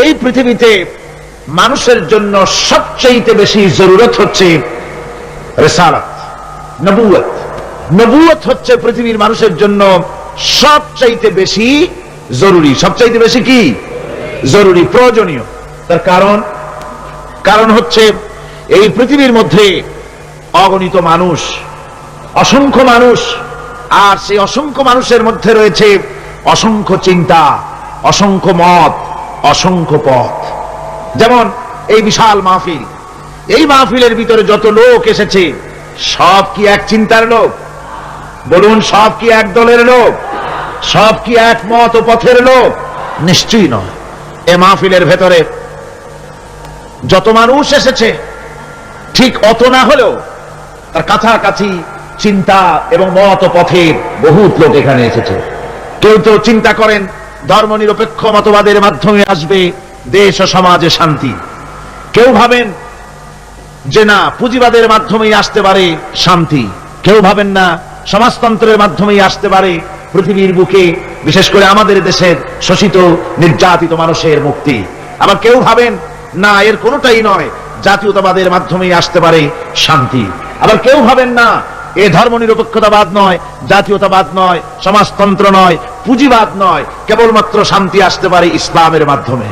এই পৃথিবীতে মানুষের জন্য সবচেয়ে বেশি জরুরত হচ্ছে রিসালাত, নবুয়ত। নবুয়ত হচ্ছে পৃথিবীর মানুষের জন্য সবচাইতে বেশি জরুরি। সবচাইতে বেশি কি জরুরি, প্রয়োজনীয়। তার কারণ হচ্ছে এই পৃথিবীর মধ্যে অগণিত মানুষ, অসংখ্য মানুষ, আর সেই অসংখ্য মানুষের মধ্যে রয়েছে অসংখ্য চিন্তা, অসংখ্য মত, অসংখ্য পথ। যেমন এই বিশাল মাহফিল, এই মাহফিলের ভিতরে যত লোক এসেছে সব কি এক চিন্তার লোক? বলুন, সব কি এক দলের লোক? সব কি এক মত ও পথের লোক? নিশ্চয়ই নয়। এই মাহফিলের ভেতরে যত মানুষ এসেছে ঠিক অত না হলেও তার কাছাকাছি চিন্তা এবং মত ও পথের বহুত লোক এখানে এসেছে। কেউ তো চিন্তা করেন ধর্মনিরপেক্ষ মতবাদের মাধ্যমে আসবে দেশ ও সমাজে শান্তি। কেউ ভাবেন যে না, পুঁজিবাদের মাধ্যমেই আসতে পারে শান্তি। কেউ ভাবেন না সমাজতন্ত্রের মাধ্যমেই আসতে পারে পৃথিবীর বুকে, বিশেষ করে আমাদের দেশের শোষিত নির্যাতিত মানুষের মুক্তি। আবার কেউ ভাবেন না, এর কোনোটাই নয়, জাতীয়তাবাদের মাধ্যমেই আসতে পারে শান্তি। আবার কেউ ভাবেন না, এ ধর্মনিরপেক্ষতাবাদ নয়, জাতীয়তাবাদ নয়, সমাজতন্ত্র নয়, পুঁজিবাদ নয়, কেবলমাত্র শান্তি আসতে পারে ইসলামের মাধ্যমে।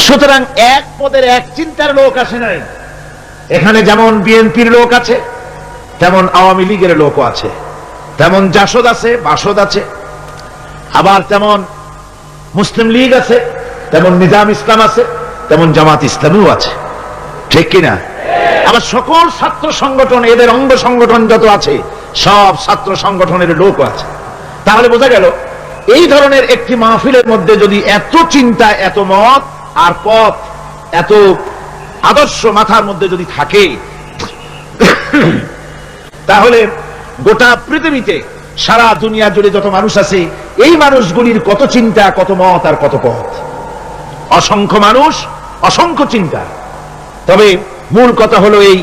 সুতরাং এক পদের এক চিন্তার লোক আসে নাই। এখানে যেমন বিএনপির লোক আছে, তেমন আওয়ামী লীগের লোকও আছে, তেমন জাসদ আছে, বাসদ আছে, আবার তেমন মুসলিম লীগ আছে, তেমন নিজাম ইসলাম আছে, তেমন জামাত ইসলামীও আছে। ঠিক কিনা? আবার সকল ছাত্র সংগঠন, এদের অঙ্গ সংগঠন যত আছে সব ছাত্র সংগঠনের লোকও আছে। তাহলে বোঝা গেল এই ধরনের একটি মাহফিলের মধ্যে যদি এত চিন্তা, এত মত আর পথ, এত আদর্শ মাথার মধ্যে যদি থাকে, তাহলে গোটা পৃথিবীতে সারা দুনিয়া জুড়ে যত মানুষ আছে এই মানুষগুলির কত চিন্তা, কত মত আর কত পথ। অসংখ্য মানুষ, অসংখ্য চিন্তা। তবে মূল কথা হলো এই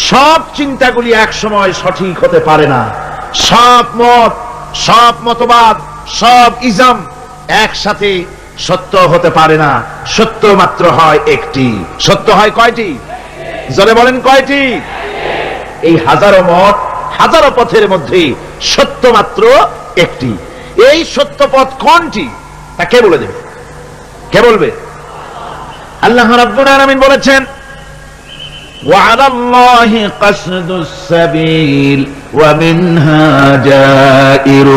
সব চিন্তাগুলি এক সময় সঠিক হতে পারে না। সব মত, সব মতবাদ, সব ইজম একসাথে সত্য হতে পারে না। সত্য মাত্র হয় একটি। সত্য হয় কয়টি? জোরে বলেন, কয়টি? এই হাজারো মত, হাজারো পথের মধ্যে সত্য মাত্র একটি। এই সত্য পথ কোনটি তা কে বলে দেবে? কে বলবে? আল্লাহ রাব্বুল আলামিন বলেছেন, وعلى الله قصد السبيل ومنها جائر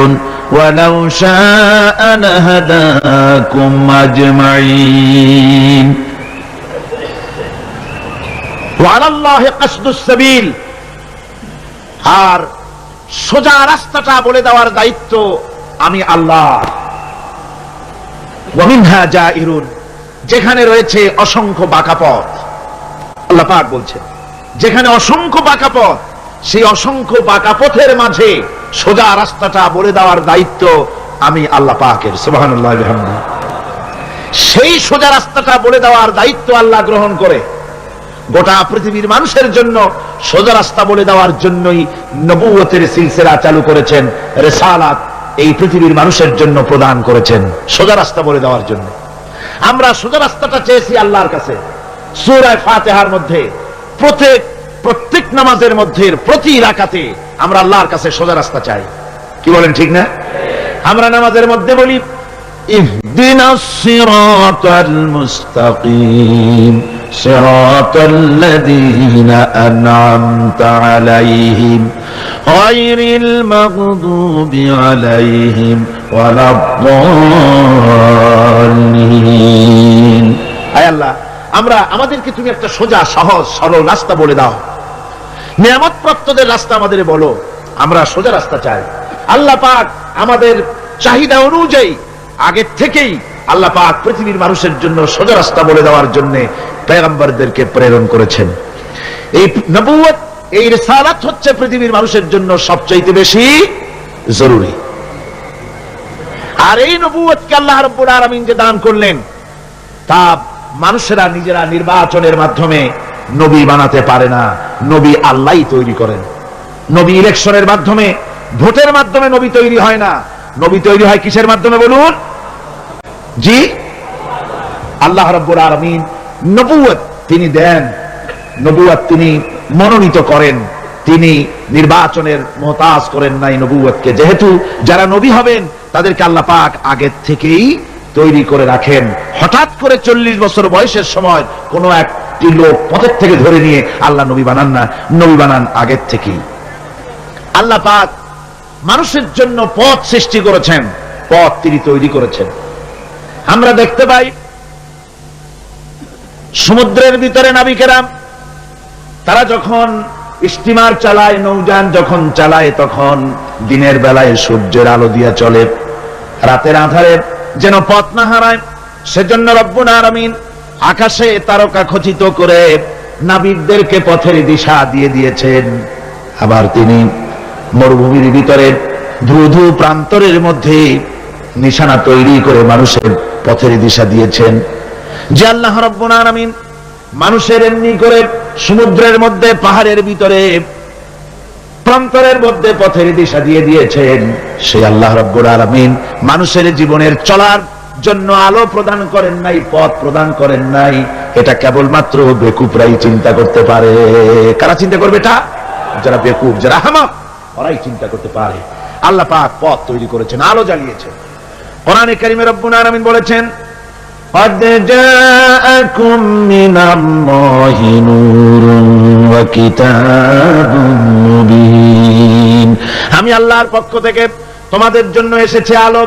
ولو شاء لهداكم أجمعين وعلى الله قصد السبيل। আর সোজা রাস্তাটা বলে দেওয়ার দায়িত্ব আমি আল্লাহ। ومنها جائر, যেখানে রয়েছে অসংখ্য বাঁকা পথ। আল্লাহ পাক বলছেন যেখানে অসংখ্য বাঁকা পথ, সেই অসংখ্য বাঁকা পথের মাঝে সোজা রাস্তাটা বলে দেওয়ার দায়িত্ব আমি আল্লাহ পাকের। সুবহানাল্লাহ ওয়া বিহামদিহি। সেই সোজা রাস্তাটা বলে দেওয়ার দায়িত্ব আল্লাহ গ্রহণ করে গোটা পৃথিবীর মানুষের জন্য সোজা রাস্তা বলে দেওয়ার জন্যই নবুয়তের সিলসিলা চালু করেছেন, রিসালাত এই পৃথিবীর মানুষের জন্য প্রদান করেছেন সোজা রাস্তা বলে দেওয়ার জন্য। আমরা সোজা রাস্তাটা চেয়েছি আল্লাহর কাছে। সূরা ফাতিহার মধ্যে প্রত্যেক নামাজের মধ্যে প্রতি রাকাতে আমরা আল্লাহর কাছে সোজা রাস্তা চাই। কি বলেন, ঠিক না? আমরা নামাজের মধ্যে বলি, ইহদিনাস সিরাতাল মুস্তাকিম সিরাতাল্লাযীনা আন'আমতা আলাইহিম গায়রিল মাগদুবি আলাইহিম ওয়ালাদ-দাল্লিন। আয় আল্লাহ, আমাদেরকে তুমি একটা সোজা সহজ সরল রাস্তা বলে দাও। নিয়ামত প্রাপ্তদের রাস্তা আমাদের বলো। আমরা সোজা রাস্তা চাই। আল্লাহ পাক আমাদের চাহিদা অনুযায়ী আগে থেকেই আল্লাহ পাক পৃথিবীর মানুষের জন্য সোজা রাস্তা বলে দেওয়ার জন্য পয়গম্বরদেরকে প্রেরণ করেছেন। এই নবুয়ত, এই রিসালাত হচ্ছে পৃথিবীর মানুষের জন্য সবচেয়ে বেশি জরুরি। আর এই নবুয়তকে আল্লাহ রাব্বুল আলামিন যে দান করলেন, তা মানুষেরা নিজেরা নির্বাচনের মাধ্যমে নবী বানাতে পারে না। নবী আল্লাহই তৈরি করেন। নবী ইলেকশনের মাধ্যমে, ভোটের মাধ্যমে নবী তৈরি হয় না। নবী তৈরি হয় কিসের মাধ্যমে বলুন? জি, আল্লাহ রাব্বুল আলামিন নবুয়ত তিনি দেন, নবুয়ত তিনি মনোনীত করেন, তিনি নির্বাচনের মুহতাজ করেন নাই নবুয়তকে। যেহেতু যারা নবী হবেন তাদেরকে আল্লাহ পাক আগের থেকেই তৈরি করে রাখেন। হঠাৎ করে 40 বছর বয়সের সময় কোন একটি লোক পথের থেকে ধরে নিয়ে আল্লাহ নবী বানান না, নবী বানান আগের থেকেই। আল্লাহ পাক মানুষের জন্য পথ সৃষ্টি করেছেন, পথ তিনি তৈরি করেছেন। আমরা দেখতে পাই সমুদ্রের ভিতরে নাবিকেরা তারা যখন স্টিমার চালায়, নৌযান যখন চালায়, তখন দিনের বেলায় সূর্যের আলো দিয়া চলে, রাতের আঁধারে যেন পথ না হারায় সেজন্য রব্বুল আলামিন আকাশে তারকা খচিত করে নাবিকদেরকে পথের দিশা দিয়ে দিয়েছেন। আবার তিনি মরুভূমির ভিতরে ধুধু প্রান্তরের মধ্যে নিশানা তৈরি করে মানুষের পথের দিশা দিয়েছেন। যে আল্লাহ রাব্বুল আলামিন মানুষের এমনি করে সমুদ্রের মধ্যে, পাহাড়ের ভিতরে, প্রান্তরের মধ্যে পথের দিশা দিয়ে দিয়েছেন, সেই আল্লাহ রাব্বুল আলামিন মানুষের জীবনের চলার জন্য আলো প্রদান করেন নাই, পথ প্রদান করেন নাই। এটা কেবলমাত্র বেকুফরাই চিন্তা করতে পারে। কারা চিন্তা করবে এটা? যারা বেকুফ, যারা আহমক, ওরাই চিন্তা করতে পারে। আল্লাহ পাক পথ তৈরি করেছেন, আলো জ্বালিয়েছেন। কোরআনে কারীমে রব্বুল আলামিন বলেছেন, قد جاءكم من الله نور وكتاب مبين। আমি আল্লাহর পক্ষ থেকে তোমাদের জন্য এসেছে আলো,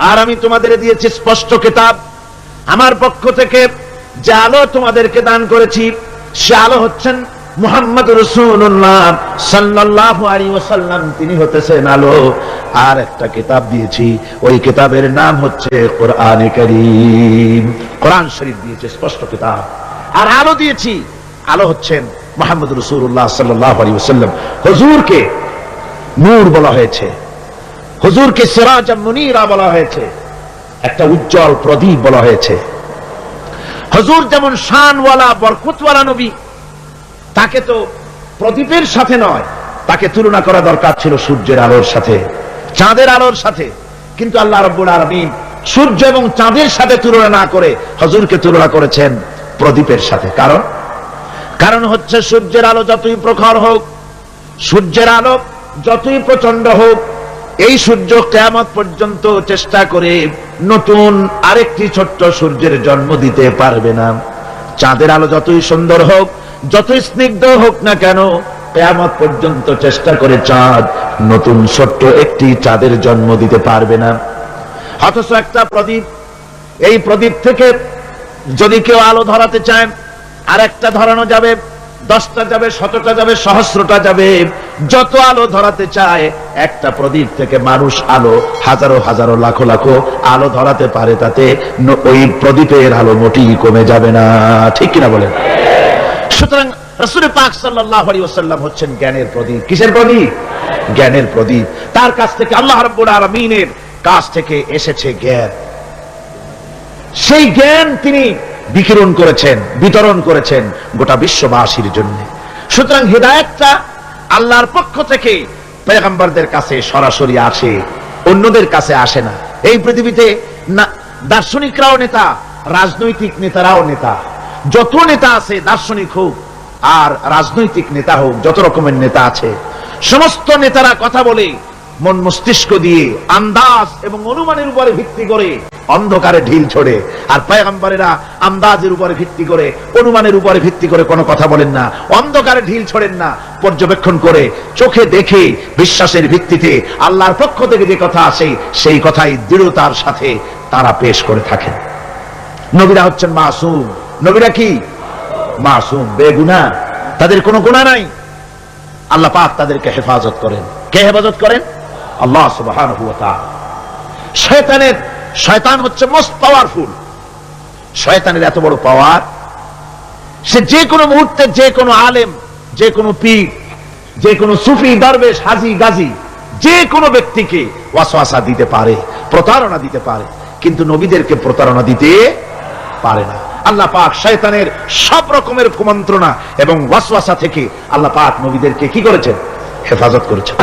আর আমি তোমাদের দিয়েছি স্পষ্ট কিতাব। আমার পক্ষ থেকে যে আলো তোমাদেরকে দান করেছি সে আলো হচ্ছেন মুহাম্মদ রাসূলুল্লাহ সাল্লাল্লাহু আলাইহি ওয়াসাল্লাম, তিনি হতেছেন আলো। আর একটা কিতাব দিয়েছি, ওই কিতাবের নাম হচ্ছে কোরআনে কারীম। কোরআন শরীফ দিয়েছে, স্পষ্ট কিতাব। আর আলো দিয়েছি, আলো হচ্ছেন মুহাম্মদ রাসূলুল্লাহ সাল্লাল্লাহু আলাইহি ওয়াসাল্লাম। হুজুরকে নূর বলা হয়েছে, হুজুরকে সিরাজাম মুনীরা বলা হয়েছে, একটা উজ্জ্বল প্রদীপ বলা হয়েছে। হুজুর যেমন শানওয়ালা বরকতওয়ালা নবী, তাকে তো প্রদীপের সাথে নয়, তাকে তুলনা করা দরকার ছিল সূর্যের আলোর সাথে, চাঁদের আলোর সাথে। কিন্তু আল্লাহ রাব্বুল আলামিন সূর্য এবং চাঁদের সাথে তুলনা না করে হুজুরকে তুলনা করেছেন প্রদীপের সাথে। কারণ হচ্ছে সূর্যের আলো যতই প্রখর হোক, সূর্যের আলো যতই প্রচন্ড হোক, এই সূর্য কিয়ামত পর্যন্ত চেষ্টা করে নতুন আরেকটি ছোট্ট সূর্যের জন্ম দিতে পারবে না। চাঁদের আলো যতই সুন্দর হোক, যতই স্নিগ্ধ হোক না কেন, কিয়ামত পর্যন্ত চেষ্টা করে চাঁদ নতুন ছোট্ট একটি চাঁদের জন্ম দিতে পারবে না। অথচ একটা প্রদীপ, এই প্রদীপ থেকে যদি কেউ আলো ধরাতে চায়, আর একটা ধরানো যাবে, 10টা যাবে, 100টা যাবে, সহস্রটা যাবে। যত আলো ধরাতে চায়, একটা প্রদীপ থেকে মানুষ আলো হাজারো হাজারো লাখো লাখো আলো ধরাতে পারে, তাতে ওই প্রদীপের আলো মোটেই কমে যাবে না। ঠিক কিনা বলেন? সুতরাং রাসূল পাক সাল্লাল্লাহু আলাইহি ওয়াসাল্লাম হচ্ছেন জ্ঞানের প্রদীপ। কিসের প্রদীপ? জ্ঞানের প্রদীপ। তার কাছ থেকে, আল্লাহ রাব্বুল আলামিনের কাছ থেকে এসেছে জ্ঞান। সেই জ্ঞান তিনি বিকিরণ করেছেন, বিতরণ করেছেন গোটা বিশ্ববাসীর জন্য। সুতরাং হিদায়াতটা আল্লাহর পক্ষ থেকে পয়গম্বরদের কাছে সরাসরি আসে, অন্যদের কাছে আসে না। এই পৃথিবীতে দার্শনিকরাও নেতা, রাজনৈতিক নেতারাও নেতা। যত নেতা আছে, দার্শনিক হোক আর রাজনৈতিক নেতা হোক, যত রকমের নেতা আছে, সমস্ত নেতারা কথা বলে মন মস্তিষ্ক দিয়ে, আন্দাজ এবং অনুমানের উপরে ভিত্তি করে অন্ধকারে ঢিল ছোড়ে। আর পয়গম্বরেরা আন্দাজের উপরে ভিত্তি করে, অনুমানের উপরে ভিত্তি করে কোনো কথা বলেন না, অন্ধকারে ঢিল ছোড়েন না। পর্যবেক্ষণ করে, চোখে দেখে, বিশ্বাসের ভিত্তিতে আল্লাহর পক্ষ থেকে যে কথা আসে সেই কথাই দৃঢ়তার সাথে তারা পেশ করে থাকেন। নবীরা হচ্ছেন মাসুম। নবীরা কি? মাসুম, বেগুনাহ, তাদের কোনো গুনাহ নাই। আল্লাহ পাক তাদেরকে হেফাজত করেন। কে হেফাজত করেন? আল্লাহ সুবহানাহু ওয়া তাআলা। শয়তান হচ্ছে মোস্ট পাওয়ারফুল। শয়তানের এত বড় পাওয়ার, সে যে কোনো মুহূর্তে যে কোনো আলেম, যে কোনো পীর, যে কোনো সুফি, দরবেশ, হাজী, গাজী, যে কোনো ব্যক্তিকে ওয়াসওয়াসা দিতে পারে, প্রতারণা দিতে পারে, কিন্তু নবীদেরকে প্রতারণা দিতে পারে না। আল্লাহ পাক শয়তানের সব রকমের কুমন্ত্রণা এবং ওয়াসওয়াসা থেকে আল্লাহ পাক নবীদেরকে কি করেছেন? হেফাজত করেছেন।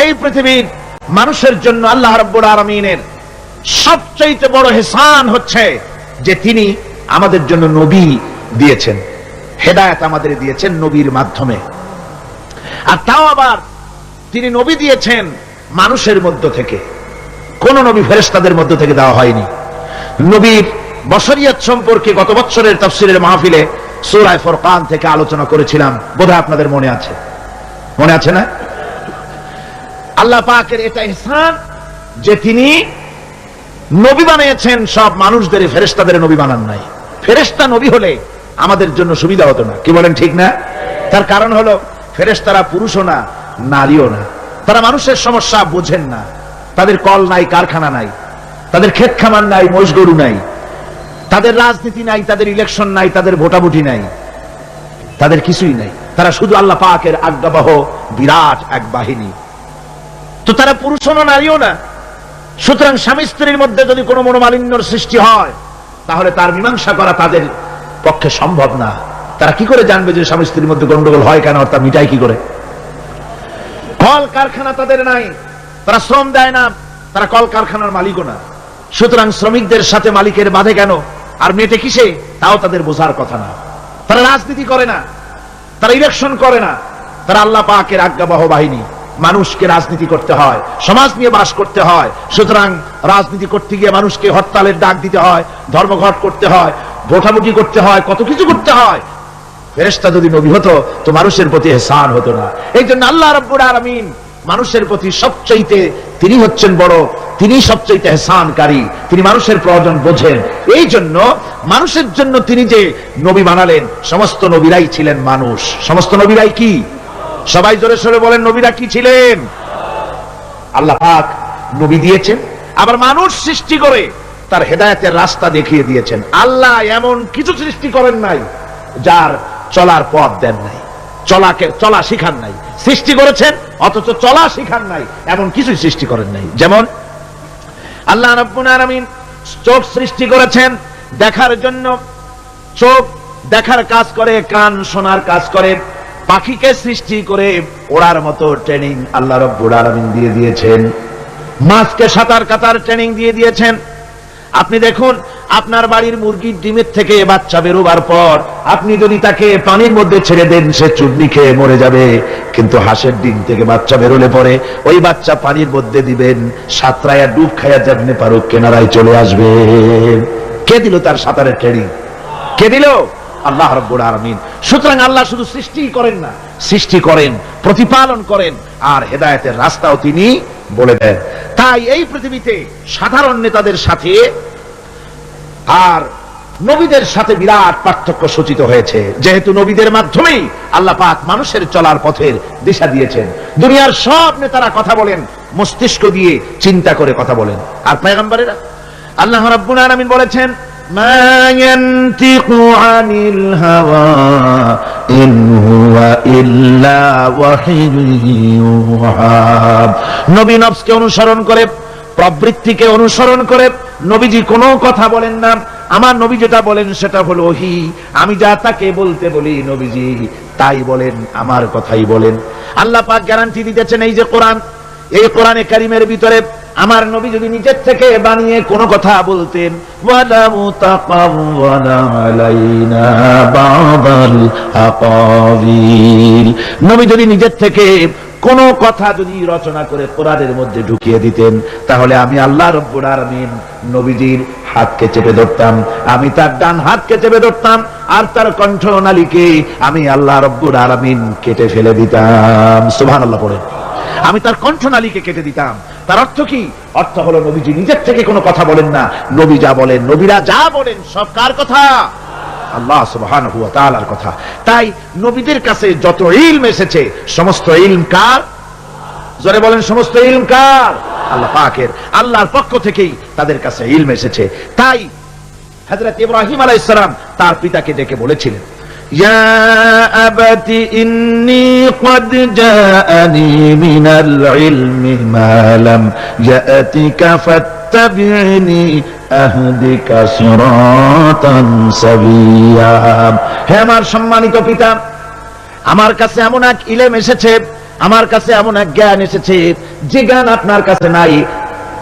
এই পৃথিবীর মানুষের জন্য আল্লাহ রাব্বুল আলামিনের সবচেয়ে বড় ইহসান হচ্ছে যে তিনি আমাদের জন্য নবী দিয়েছেন, হেদায়েত আমাদের দিয়েছেন নবীর মাধ্যমে। আর তাও আবার তিনি নবী দিয়েছেন মানুষের মধ্য থেকে, কোন নবী ফেরেশতাদের মধ্য থেকে দেওয়া হয়নি। নবীর বশরিয়ত সম্পর্কে গত বছরের তাফসীরের মাহফিলে সূরা ফুরকান থেকে আলোচনা করেছিলাম, বোধহয় আপনাদের মনে আছে, মনে আছে না? আল্লাহ পাকের এটা ইহসান যে তিনি নবী বানিয়েছেন সব মানুষদের, ফেরেশতাদের নবী বানান নাই। ফেরেশতা নবী হলে আমাদের জন্য সুবিধা হতো না, কি বলেন ঠিক না? তার কারণ হলো ফেরেশতারা পুরুষও না, নারীও না, তারা মানুষের সমস্যা বোঝেন না, তাদের কল নাই, কারখানা নাই, তাদের ক্ষেত খামার নাই, মহিষ গরু নাই, তাদের রাজনীতি নাই, তাদের ইলেকশন নাই, তাদের ভোটাভুটি নাই, তাদের কিছুই নাই। তারা শুধু আল্লাহ পাকের আজ্ঞাবহ বিরাট এক বাহিনী। তো তারা পুরুষও না, নারীও না। সুতরাং স্বামী স্ত্রীর মধ্যে যদি কোনো মনোমালিন্যর সৃষ্টি হয় তাহলে তার মীমাংসা করা তাদের পক্ষে সম্ভব না। তারা কি করে জানবে যে স্বামী স্ত্রীর মধ্যে গন্ডগোল হয় কেন, তা মিটাই কি করে? কল কারখানা তাদের নাই, তারা শ্রম দেয় না, তারা কল কারখানার মালিকও না। সুতরাং শ্রমিকদের সাথে মালিকের বাধে কেন, আর মেটে কিসে, তাও তাদের বোঝার কথা না। তারা রাজনীতি করে না, তারা ইলেকশন করে না, তারা আল্লাহ পাকের আজ্ঞাবহ বাহিনী। মানুষকে রাজনীতি করতে হয়, সমাজ নিয়ে বাস করতে হয়। সুতরাং রাজনীতি করতে গিয়ে মানুষকে হরতালের ডাক দিতে হয়, ধর্মঘট করতে হয়, ভোটাভুটি করতে হয়, কত কিছু করতে হয়। ফেরেশতা যদি নবী হতো তো মানুষের প্রতি ইহসান হতো না। এই জন্য আল্লাহ রাব্বুল আলামিন মানুষের প্রতি সবচাইতে তিনি হচ্ছেন বড়, তিনি সবচাইতে ইহসানকারী, তিনি মানুষের প্রয়োজন বোঝেন। এই জন্য মানুষের জন্য তিনি যে নবী বানালেন, সমস্ত নবীরাই ছিলেন মানুষ। সমস্ত নবীরাই কি? সবাই জোরে সোরে বলেন, নবীরা কি ছিলেন? আল্লাহ পাক নবী দিয়েছেন, আবার মানুষ সৃষ্টি করে তার হেদায়েতের রাস্তা দেখিয়ে দিয়েছেন। আল্লাহ এমন কিছু সৃষ্টি করেন নাই যার চলার পথ দেন নাই, চলা শিখান নাই। সৃষ্টি করেছেন অথচ চলা শিখান নাই, এমন কিছু সৃষ্টি করেন নাই। যেমন আল্লাহ রাব্বুল আলামিন চোখ সৃষ্টি করেছেন দেখার জন্য, চোখ দেখার কাজ করে, কান শোনার কাজ করে। পাখিকে সৃষ্টি করে ওড়ার মতো ট্রেনিং আল্লাহ রাব্বুল আলামিন দিয়ে দিয়েছেন। মাছকে সাঁতার কাটার ট্রেনিং দিয়ে দিয়েছেন। আপনি দেখুন, আপনার বাড়ির মুরগির ডিমের থেকে বাচ্চা বেরোবার পর আপনি যদি তাকে পানির মধ্যে ছেড়ে দেন, সে চুন্নি খেয়ে মরে যাবে। কিন্তু হাঁসের ডিম থেকে বাচ্চা বেরোলে পরে ওই বাচ্চা পানির মধ্যে দিবেন, সাঁতরায়া ডুব খাইয়া যেমনি পারুক কেনারায় চলে আসবে। কে দিল তার সাঁতারের ট্রেনিং? কে দিল? আল্লাহ রাব্বুল আলামিন। সুতরাং আল্লাহ শুধু সৃষ্টি করেন না, সৃষ্টি করেন, প্রতিপালন করেন, আর হেদায়েতের রাস্তাও তিনি বলে দেন। তাই এই পৃথিবীতে সাধারণ নেতাদের সাথে আর নবীদের সাথে বিরাট পার্থক্য সূচিত হয়েছে, যেহেতু নবীদের মাধ্যমেই আল্লাহ পাক মানুষের চলার পথের দিশা দিয়েছেন। দুনিয়ার সব নেতারা কথা বলেন মস্তিষ্ক দিয়ে, চিন্তা করে কথা বলেন। আর পয়গম্বরেরা, আল্লাহ রাব্বুল আলামিন বলেছেন, মা ইয়ানতিকু আনিল হাওয়া ইন হুয়া ইল্লা ওয়াহয়ুহা। নবী নফসকে অনুসরণ করে, প্রবৃত্তিকে অনুসরণ করে নবীজি কোনো কথা বলেন না। আমার নবী যেটা বলেন সেটা হলো ওহী। আমি যা তাকে বলতে বলি নবীজি তাই বলেন, আমার কথাই বলেন। আল্লাহ পাক গ্যারান্টি দিতেছেন, এই যে কোরআন, এই কোরআনে কারীমের ভিতরে আমার নবী যদি নিজের থেকে বানিয়ে কোনো কথা বলতেন, ওয়ালা মুতাকাওয়ালা আলাইনা বাদাল আকাবিল, নবী যদি নিজের থেকে কোন কথা যদি রচনা করে কোরআনের মধ্যে ঢুকিয়ে দিতেন, তাহলে আমি আল্লাহ রাব্বুল আলামিন নবীজির হাতকে চেপে ধরতাম, আমি তার ডান হাতকে চেপে ধরতাম, আর তার কণ্ঠনালীকে আমি আল্লাহ রাব্বুল আলামিন কেটে ফেলে দিতাম। সুবহানাল্লাহ পড়েন। আমি তার কণ্ঠনালীকে কেটে দিতাম। তার অর্থ কি? অর্থ হলো নবীজি নিজের থেকে কোনো কথা বলেন না, নবী যা বলেন, নবীরা যা বলেন সব কার কথা? আল্লাহ সুবহানাহু ওয়া তাআলার কথা। তাই নবীদের কাছে যত ইলম এসেছে সমস্ত ইলম কার? জোরে বলেন, সমস্ত ইলম কার? আল্লাহ পাকের। আল্লাহর পক্ষ থেকেই তাদের কাছে ইলম এসেছে। তাই হযরত ইব্রাহিম আলাইহিস সালাম তার পিতাকে ডেকে বলেছিলেন, ইয়া আবাতি ইন্নী ক্বাদ জাআনি মিনাল ইলমি মা লাম ইয়াতিকা ফাত্তাবি'নি আহদিকা সিরাতান সাবিয়্যা। হে আমার সম্মানিত পিতা, আমার কাছে এমন এক ইলম এসেছে আমার কাছে এমন এক জ্ঞান এসেছে যে জ্ঞান আপনার কাছে নাই,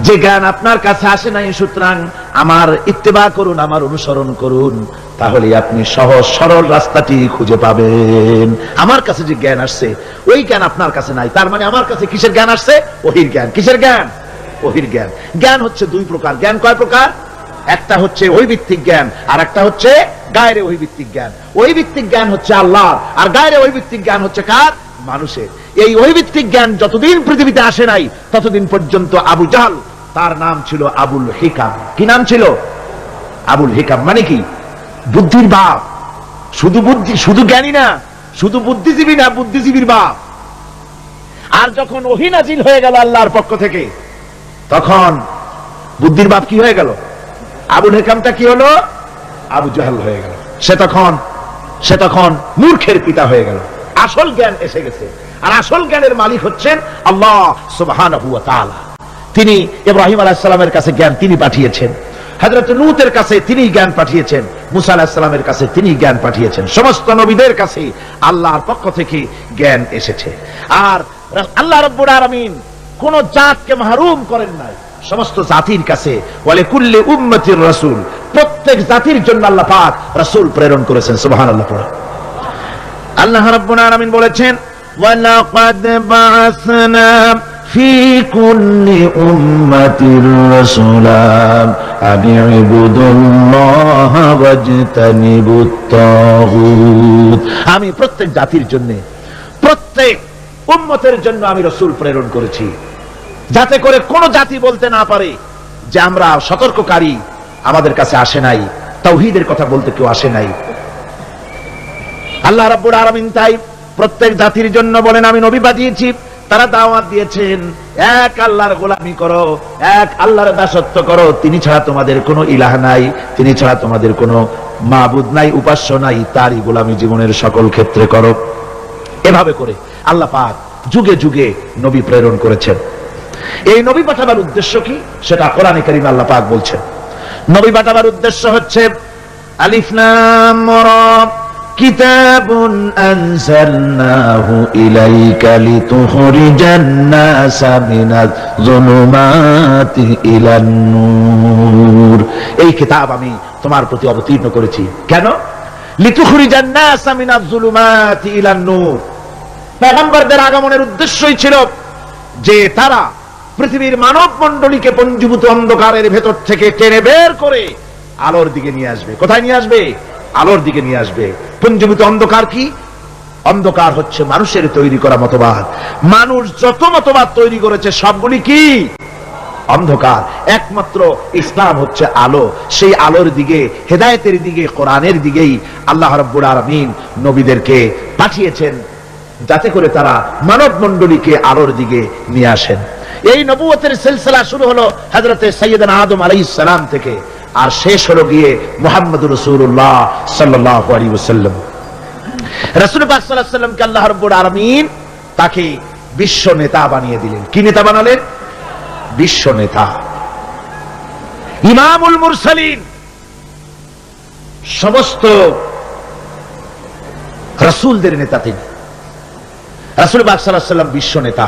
যে জ্ঞান আপনার কাছে আসে নাই। সুতরাং আমার ইত্তেবা করুন, আমার অনুসরণ করুন, তাহলে আপনি সহজ সরল রাস্তাটি খুঁজে পাবেন। আমার কাছে যে জ্ঞান আসছে ওই জ্ঞান আপনার কাছে নাই, তার মানে আমার কাছে কিসের জ্ঞান আসছে? ওহির জ্ঞান। কিসের জ্ঞান? ওহির জ্ঞান। জ্ঞান হচ্ছে দুই প্রকার। জ্ঞান কয় প্রকার? একটা হচ্ছে ওহি ভিত্তিক জ্ঞান, আর একটা হচ্ছে গায়রে ওহি ভিত্তিক জ্ঞান। ওহি ভিত্তিক জ্ঞান হচ্ছে আল্লাহর, আর গায়রে ওহি ভিত্তিক জ্ঞান হচ্ছে কার? মানুষের। এই ওহি ভিত্তিক জ্ঞান যতদিন পৃথিবীতে আসে নাই ততদিন পর্যন্ত আবু জাহল, তার নাম ছিল আবুল হিকাম। কি নাম ছিল? আবুল হিকাম। মানে কি? বুদ্ধির বাপ। শুধু বুদ্ধি, শুধু জ্ঞানী না, শুধু বুদ্ধিজীবী না, বুদ্ধিজীবীর বাপ। আর যখন ওহী নাজিল হয়ে গেল আল্লাহর পক্ষ থেকে, তখন বুদ্ধির বাপ কি হয়ে গেল? আবুল হিকামটা কি হলো? আবু জাহল হয়ে গেল। সে তখন মূর্খের পিতা হয়ে গেল। আসল জ্ঞান এসে গেছে, আর আসল জ্ঞানের মালিক হচ্ছেন আল্লাহ সুবহানাহু ওয়া তাআলা। তিনি ইব্রাহিম আলাইহিস সালামের কাছে জ্ঞান তিনি পাঠিয়েছেন, হযরত লূতের কাছে তিনি জ্ঞান পাঠিয়েছেন, মুসা আলাইহিস সালামের কাছে তিনি জ্ঞান পাঠিয়েছেন। সমস্ত নবীদের কাছে আল্লাহর পক্ষ থেকে জ্ঞান এসেছে। আর আল্লাহ রাব্বুল আলামিন কোন জাতকে মাহরুম করেন নাই, সমস্ত জাতির কাছে ওয়ালি কুল্লি উম্মতির রাসূল, প্রত্যেক জাতির জন্য আল্লাহ পাক রাসূল প্রেরণ করেছেন। সুবহানাল্লাহ। পড়া আল্লাহ রাব্বুল আলামিন বলেছেন, ওয়ালাকাদ বাআসনা ফি কুল্লি উম্মাতির রাসূলা আন ইবুদুল্লাহা ওয়াজতানিবুত তাগুত। আমি প্রত্যেক জাতির জন্য, প্রত্যেক উম্মতের জন্য আমি রাসূল প্রেরণ করেছি, যাতে করে কোন জাতি বলতে না পারে যে আমরা সতর্ককারী আমাদের কাছে আসে নাই, তাওহীদের কথা বলতে কেউ আসে নাই। আল্লাহ রাব্বুল আলামিন তাই প্রত্যেক জাতির জন্য বলেন আমি নবী পাঠিয়েছি। তারা দাওয়াত দিয়েছেন এক আল্লাহর গোলামি করো, এক আল্লাহর দাসত্ব করো, তিনি ছাড়া তোমাদের কোনো ইলাহ নাই, তিনি ছাড়া তোমাদের কোনো মাবুদ নাই, উপাস্য নাই, তারই গোলামি জীবনের সকল ক্ষেত্রে করো। এভাবে করে আল্লাহ পাক যুগে যুগে নবী প্রেরণ করেছেন। এই নবী পাঠাবার উদ্দেশ্য কি সেটা কোরআনে কারীমে আল্লাহ পাক বলছেন। নবী পাঠাবার উদ্দেশ্য হচ্ছে আলিফ লাম রা কিতাবুন আনজালনাহু ইলাইকা লিতুখরিজান নাসা মিনাজ যুলুমাতি ইলান নূর। এই কিতাব আমি তোমার প্রতি অবতীর্ণ করেছি। কেন? লিতুখরিজান নাসা মিনাজ যুলুমাতি ইলান নূর। পয়গম্বরদের আগমনের উদ্দেশ্যই ছিল যে তারা পৃথিবীর মানব মণ্ডলীকে পঞ্জীভূত অন্ধকারের ভেতর থেকে টেনে বের করে আলোর দিকে নিয়ে আসবে। কোথায় নিয়ে আসবে? আলোর দিকে নিয়ে আসবে। পঞ্জীভূত অন্ধকার কি? অন্ধকার হচ্ছে মানুষের তৈরি করা মতবাদ। মানুষ যত মতবাদ তৈরি করেছে সবগুলি কি? অন্ধকার। একমাত্র ইসলাম হচ্ছে আলো। সেই আলোর দিকে, হেদায়েতের দিকে, কোরআনের দিকেই আল্লাহ রাব্বুল আলামিন নবীদেরকে পাঠিয়েছেন, যাতে করে তারা মানব মণ্ডলীকে আলোর দিকে নিয়ে আসেন। এই নবুয়তের সিলসিলা শুরু হলো হযরতে সাইয়েদনা আদম আলাইহিস সালাম থেকে, আর শেষ হলো গিয়ে মুহাম্মদুর রাসূলুল্লাহ সাল্লাল্লাহু আলাইহি ওয়াসাল্লাম। রাসূল পাক সাল্লাল্লাহু আলাইহি ওয়াসাল্লামকে আল্লাহ রাব্বুল আলামিন তাকে বিশ্ব নেতা বানিয়ে দিলেন। কি নেতা বানালেন? বিশ্ব নেতা, ইমামুল মুরসালিন। সমস্ত রাসূলদের নেতা তিনি। রাসূল পাক সাল্লাল্লাহু আলাইহি ওয়াসাল্লাম বিশ্ব নেতা।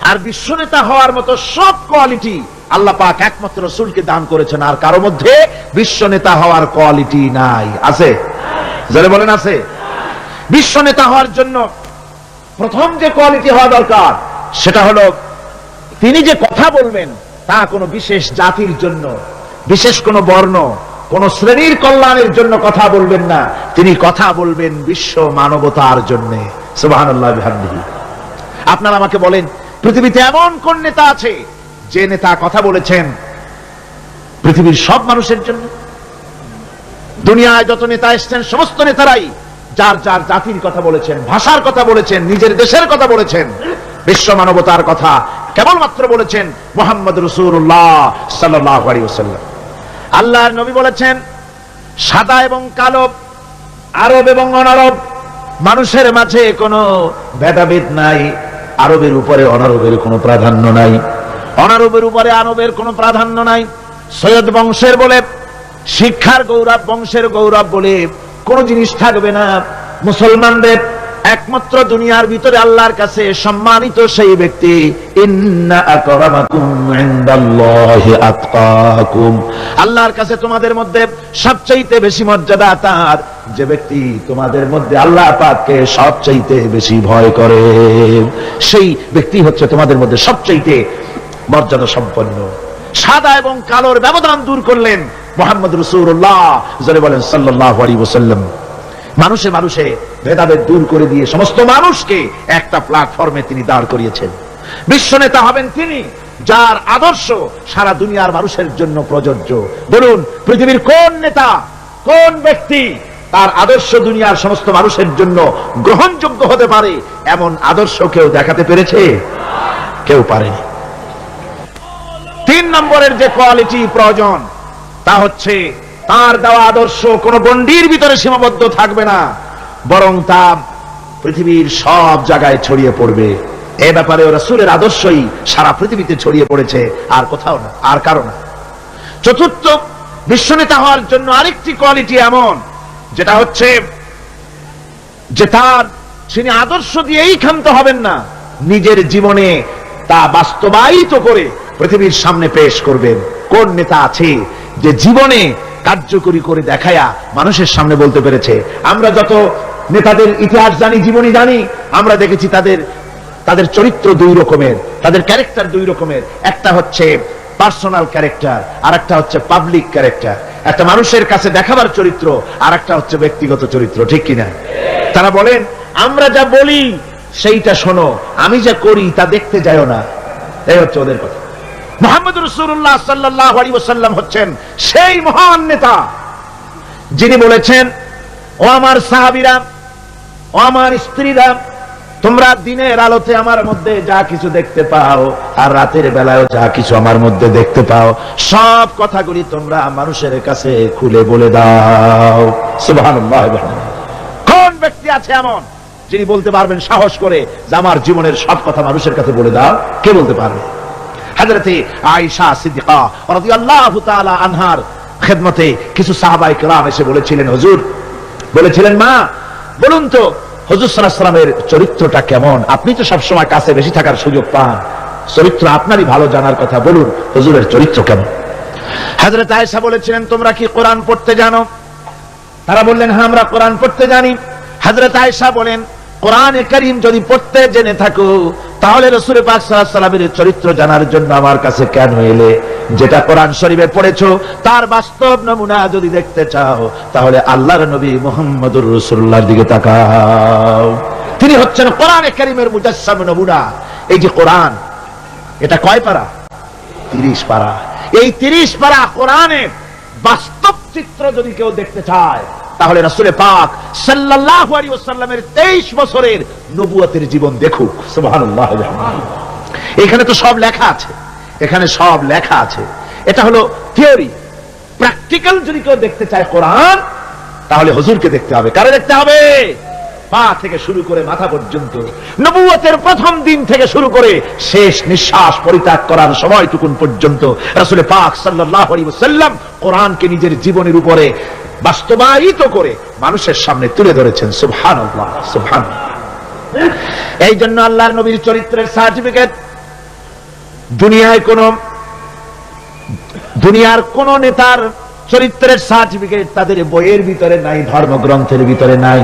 আর বিশ্ব নেতা হওয়ার মতো সব কোয়ালিটি আল্লাহ পাক একমাত্র রাসূলকে দান করেছেন। আর কারো মধ্যে বিশ্ব নেতা হওয়ার কোয়ালিটি নাই। আছে? যারা বলেন আছে। বিশ্ব নেতা হওয়ার জন্য প্রথম যে কোয়ালিটি হওয়া দরকার সেটা হলো তিনি যে কথা বলবেন তা কোনো বিশেষ জাতির জন্য, বিশেষ কোনো বর্ণ, কোন শ্রেণীর কল্যাণের জন্য কথা বলবেন না। তিনি কথা বলবেন বিশ্ব মানবতার জন্য। সুবহানাল্লাহ বিহামদিহি। আপনারা আমাকে বলেন, পৃথিবীতে এমন কোন নেতা আছে যে নেতা কথা বলেছেন পৃথিবীর সব মানুষের জন্য? দুনিয়ায় যত নেতা এসেছেন সমস্ত নেতারাই যার যার জাতির কথা বলেছেন, ভাষার কথা বলেছেন, নিজের দেশের কথা বলেছেন, বিশ্ব মানবতার কথা কেবলমাত্র বলেছেন মুহাম্মদ রাসূলুল্লাহ সাল্লাল্লাহু আলাইহি ওয়াসাল্লাম। আল্লাহর নবী বলেছেন, সাদা এবং কালো, আরব এবং অনারব, মানুষের মাঝে কোনো ভেদাভেদ নাই। আরবের উপরে অনারবের কোনো প্রাধান্য নাই, অনারবের উপরে আরবের কোনো প্রাধান্য নাই। সৈয়দ বংশের বলে, শিক্ষার গৌরব, বংশের গৌরব বলে কোন জিনিস থাকবে না। মুসলমানদের একমাত্র দুনিয়ার ভিতরে আল্লাহর কাছে সম্মানিত সেই ব্যক্তি, ইন্না আকরামাকুম ইনদাল্লাহি আতকাকুম, আল্লাহর কাছে তোমাদের মধ্যে সবচেয়ে বেশি মর্যাদা তার যে ব্যক্তি তোমাদের মধ্যে আল্লাহ পাককে সবচেয়ে বেশি ভয় করে, সেই ব্যক্তি হচ্ছে তোমাদের মধ্যে সবচেয়ে মর্যাদা সম্পন্ন। সাদা এবং কালোর ব্যবধান দূর করলেন মুহাম্মদ রাসূলুল্লাহ, যারা বলেন সাল্লাল্লাহু আলাইহি ওয়াসাল্লাম। মানুষে মানুষে ভেদাভেদ দূর করে দিয়ে সমস্ত মানুষকে একটা প্ল্যাটফর্মে তিনি দাঁড় করিয়েছেন। বিশ্ব নেতা হবেন তিনি যার আদর্শ সারা দুনিয়ার মানুষের জন্য প্রযোজ্য। বলুন, পৃথিবীর কোন নেতা, কোন ব্যক্তি তার আদর্শ দুনিয়ার সমস্ত মানুষের জন্য গ্রহণযোগ্য হতে পারে এমন আদর্শ কেউ দেখাতে পেরেছে? কেউ পারেনি। 3 নম্বরের যে কোয়ালিটি প্রয়োজন তা হচ্ছে তার দেওয়া আদর্শ কোন গণ্ডির ভিতরে সীমাবদ্ধ থাকবে না, বরং তা পৃথিবীর সব জায়গায় ছড়িয়ে পড়বে। এ ব্যাপারে রাসূলের আদর্শই সারা পৃথিবীতে ছড়িয়ে পড়েছে, আর কোথাও না, আর কারো না। চতুর্থ, বিশ্বনেতা হওয়ার জন্য আরেকটি কোয়ালিটি এমন, যেটা হচ্ছে যে তিনি আদর্শ দিয়েই ক্ষান্ত হবেন না, নিজের জীবনে তা বাস্তবায়িত করে পৃথিবীর সামনে পেশ করবেন। কোন নেতা আছে যে জীবনে কার্যকরী করে দেখায়া মানুষের সামনে বলতে পেরেছে? আমরা যত নেতাদের ইতিহাস জানি, জীবনী জানি, আমরা দেখেছি তাদের চরিত্র 2 রকমের, তাদের ক্যারেক্টার 2 রকমের। একটা হচ্ছে পার্সোনাল ক্যারেক্টার, আর একটা হচ্ছে পাবলিক ক্যারেক্টার। একটা মানুষের কাছে দেখাবার চরিত্র, আর একটা হচ্ছে ব্যক্তিগত চরিত্র, ঠিক কিনা? তারা বলেন, আমরা যা বলি সেইটা শোনো, আমি যা করি তা দেখতে যাও না। এই হচ্ছে ওদের কথা। মুহাম্মদ রাসূলুল্লাহ সাল্লাল্লাহু আলাইহি ওয়াসাল্লাম হচ্ছেন সেই মহান নেতা যিনি বলেছেন, ও আমার সাহাবীরা, ও আমার স্ত্রীরা, তোমরা দিনের আলোতে আমার মধ্যে যা কিছু দেখতে পাও আর রাতের বেলায়ও যা কিছু আমার মধ্যে দেখতে পাও, সব কথাগুলি তোমরা মানুষের কাছে খুলে বলে দাও। সুবহানাল্লাহ। কোন ব্যক্তি আছে এমন যিনি বলতে পারবেন সাহস করে যে আমার জীবনের সব কথা মানুষের কাছে বলে দাও? কে বলতে পারবে? হযরতে আয়েশা সিদ্দিকা রাদিয়াল্লাহু তাআলা আনহার খেদমতে কিছু সাহাবায়ে কেরাম এসে বলেছিলেন, হুজুর, বলেছিলেন, মা বলুন তো হুজুর সাল্লাল্লাহু আলাইহি ওয়াসাল্লামের চরিত্রটা কেমন? আপনি তো সব সময় কাছে বেশি থাকার সুযোগ পান, চরিত্র আপনারই ভালো জানার কথা, বলুন হুজুরের চরিত্র কেমন? হযরত আয়েশা বলেছিলেন, তোমরা কি কোরআন পড়তে জানো? তারা বললেন, হ্যাঁ, আমরা কোরআন পড়তে জানি। হযরত আয়েশা বলেন, কোরআনে কারীম যদি পড়তে জেনে থাকো তাহলে রাসূল পাক সাল্লাল্লাহু আলাইহি ওয়াসাল্লামের চরিত্র জানার জন্য আমার কাছে কেন এলে? যেটা কোরআন শরীফে পড়েছো তার বাস্তব নমুনা যদি দেখতে চাও তাহলে আল্লাহর নবী মুহাম্মদুর রাসূলুল্লাহর দিকে তাকাও। তিনি হচ্ছেন কোরআনে কারীমের মুজাসসাম নমুনা। এই যে কোরআন, এটা কয় পারা? 30 পারা। এই 30 পারা কোরআনের বাস্তব চিত্র যদি কেউ দেখতে চায় তাহলে রাসূল পাক সাল্লাল্লাহু আলাইহি ওয়াসাল্লামের 23 বছরের নবুয়তের জীবন দেখুক। সুবহানাল্লাহ। এখানে তো সব লেখা আছে, এখানে সব লেখা আছে। এটা হলো থিওরি। প্র্যাকটিক্যাল যদি কেউ দেখতে চায় কোরআন, তাহলে হুজুরকে দেখতে হবে। কারে দেখতে হবে? পা থেকে শুরু করে মাথা পর্যন্ত, নবুয়তের প্রথম দিন থেকে শুরু করে শেষ নিঃশ্বাস পরিত্যাগ করার সময়টুকুন পর্যন্ত রাসূল পাক সাল্লাল্লাহু আলাইহি ওয়াসাল্লাম কোরআনকে নিজের জীবনের উপরে বাস্তবায়িত করে মানুষের সামনে তুলে ধরেছেন। সুবহানাল্লাহ, সুবহানাল্লাহ। এই জন্য আল্লাহর নবীর চরিত্রের সার্টিফিকেট দুনিয়ার কোন নেতার চরিত্রের সার্টিফিকেট তাদের বইয়ের ভিতরে নাই, ধর্মগ্রন্থের ভিতরে নাই।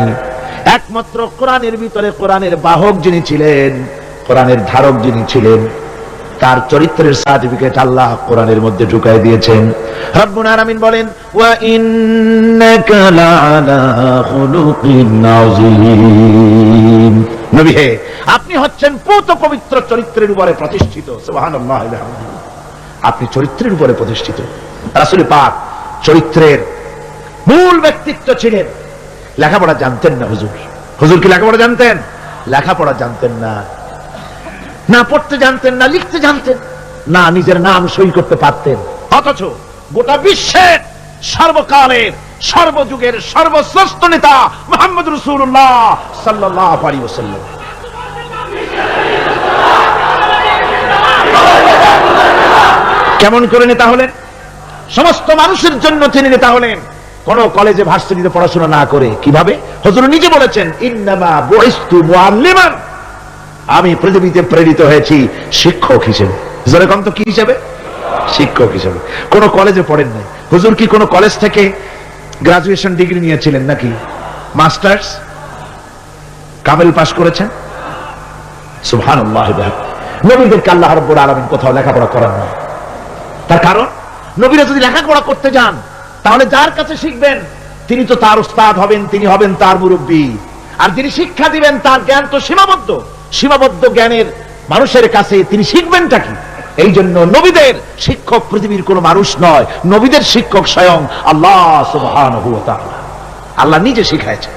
একমাত্র কোরআনের ভিতরে কোরআনের বাহক যিনি ছিলেন, কোরআনের ধারক যিনি ছিলেন, তার চরিত্রের সার্টিফিকেট আল্লাহ কোরআনের মধ্যে ঢুকাই দিয়েছেন। রব্বুল আলামিন বলেন, ওয়া ইন্নাকা লাআলা খুলুকিন আযীম। নবী হে, আপনি হচ্ছেন পূত পবিত্র চরিত্রের উপরে প্রতিষ্ঠিত। সুবহানাল্লাহ। আপনি চরিত্রের উপরে প্রতিষ্ঠিত। রাসূল পাক চরিত্রের মূল ব্যক্তিত্ব ছিলেন। লেখাপড়া জানতেন না হুজুর। হুজুর কি লেখাপড়া জানতেন? লেখাপড়া জানতেন না, না পড়তে জানতেন, না লিখতে জানতেন, না নিজের নাম সই করতে পারতেন। অথচ গোটা বিশ্বের সর্বকালের সর্বযুগের সর্বশ্রেষ্ঠ নেতা মুহাম্মদ রাসূলুল্লাহ সাল্লাল্লাহু আলাইহি ওয়াসাল্লাম। কেমন করে নেতা হলেন? সমস্ত মানুষের জন্য তিনি নেতা হলেন। কোন কলেজে ভার্সিটিতে পড়াশোনা না করে, কিভাবে? হুজুর নিজে বলেছেন, ইন্নামা বুইস্তু মুআল্লিমান, আমি পৃথিবীতে প্রেরিত হয়েছি শিক্ষক হিসেবে। যেরকম তো কি হিসেবে? শিক্ষক হিসেবে। কোন কলেজে পড়েন নাই। হুজুর কি কোন কলেজ থেকে গ্রাজুয়েশন ডিগ্রি নিয়েছিলেন নাকি? মাস্টার্স কামেল পাস করেছেন? সুবহানাল্লাহ। নবীদেরকে আল্লাহ রাব্বুল আলামিন কোথাও লেখাপড়া করান না। তার কারণ, নবীরা যদি লেখাপড়া করতে যান, তাহলে যার কাছে শিখবেন তিনি তো তার উস্তাদ হবেন, তিনি হবেন তার মুরব্বী। আর যিনি শিক্ষা দিবেন তার জ্ঞান তো সীমাবদ্ধ। সীমাবদ্ধ জ্ঞানের মানুষের কাছে তিনি শিখবেনটা কি? এই জন্য নবীদের শিক্ষক পৃথিবীর কোন মানুষ নয়, নবীদের শিক্ষক স্বয়ং আল্লাহ সুবহানাহু ওয়া তাআলা। আল্লাহ নিজে শিখাইছেন।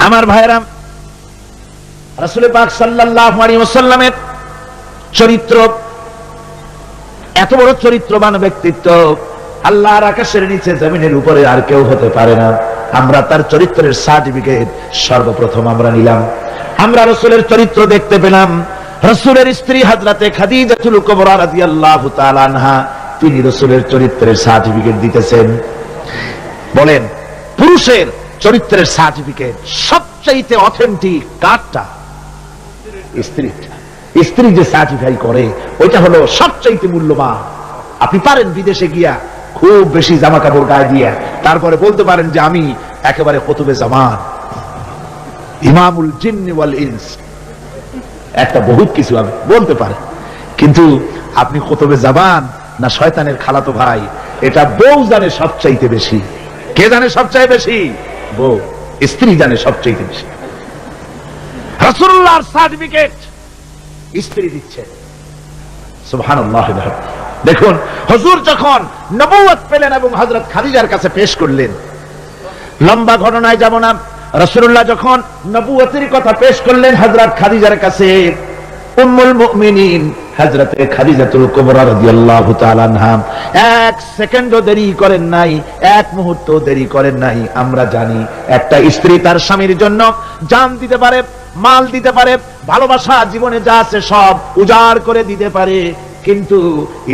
আমার ভাইরা, রাসূল পাক সাল্লাল্লাহু আলাইহি ওয়াসাল্লামের চরিত্র এত বড় চরিত্রবান ব্যক্তিত্ব, আল্লাহর আকাশের নিচে জমিনের উপরে আর কেউ হতে পারে না। আমরা তার চরিত্রের সার্টিফিকেট সর্বপ্রথম আমরা নিলাম। আমরা রাসূলের চরিত্র দেখতে পেলাম। রাসূলের স্ত্রী হযরতে খাদিজাতুল কুবরা রাদিয়াল্লাহু তাআলা আনহা, তিনি রাসূলের চরিত্রের সার্টিফিকেট দিতেছেন। বলেন, পুরুষের চরিত্রের সার্টিফিকেট সবচাইতে অথেন্টিক কারটা? স্ত্রী। স্ত্রী যে সার্টিফাই করে ওইটা হলো সবচাইতে মূল্যবান। আপনি পারেন বিদেশে গিয়া খুব বেশি জামা কাপড় গায়ে দিয়া তারপরে বলতে পারেন যে আমি একেবারে কুতুবে জামান, ইমামুল জিন্নি ওয়াল ইনস, একটা বহুত কিছু আপনি বলতে পারেন, কিন্তু আপনি কুতুবে জামান না শয়তানের খালাতো ভাই, এটা বউ জানে সবচাইতে বেশি। কে জানে সবচাইতে বেশি? বউ। স্ত্রী জানে সবচাইতে বেশি। রাসূলুল্লাহর সার্টিফিকেট স্ত্রী দিচ্ছে। সুবহানাল্লাহ। দেখুন, হুজুর যখন নবুয়ত পেলেন এবং হযরত খাদিজার কাছে পেশ করলেন, লম্বা ঘটনায় যাব না। রাসূলুল্লাহ যখন নবুয়তের কথা পেশ করলেন হযরত খাদিজার কাছে, উম্মুল মুমিনিন হযরতে খাদিজাতুল কুবরা রাদিয়াল্লাহু তাআলা আনহা এক সেকেন্ডও দেরি করেন নাই, এক মুহূর্ত দেরি করেন নাই। আমরা জানি একটা স্ত্রী তার স্বামীর জন্য জান দিতে পারে, মাল দিতে পারে, ভালোবাসা জীবনে যা আছে সব উজাড় করে দিতে পারে, কিন্তু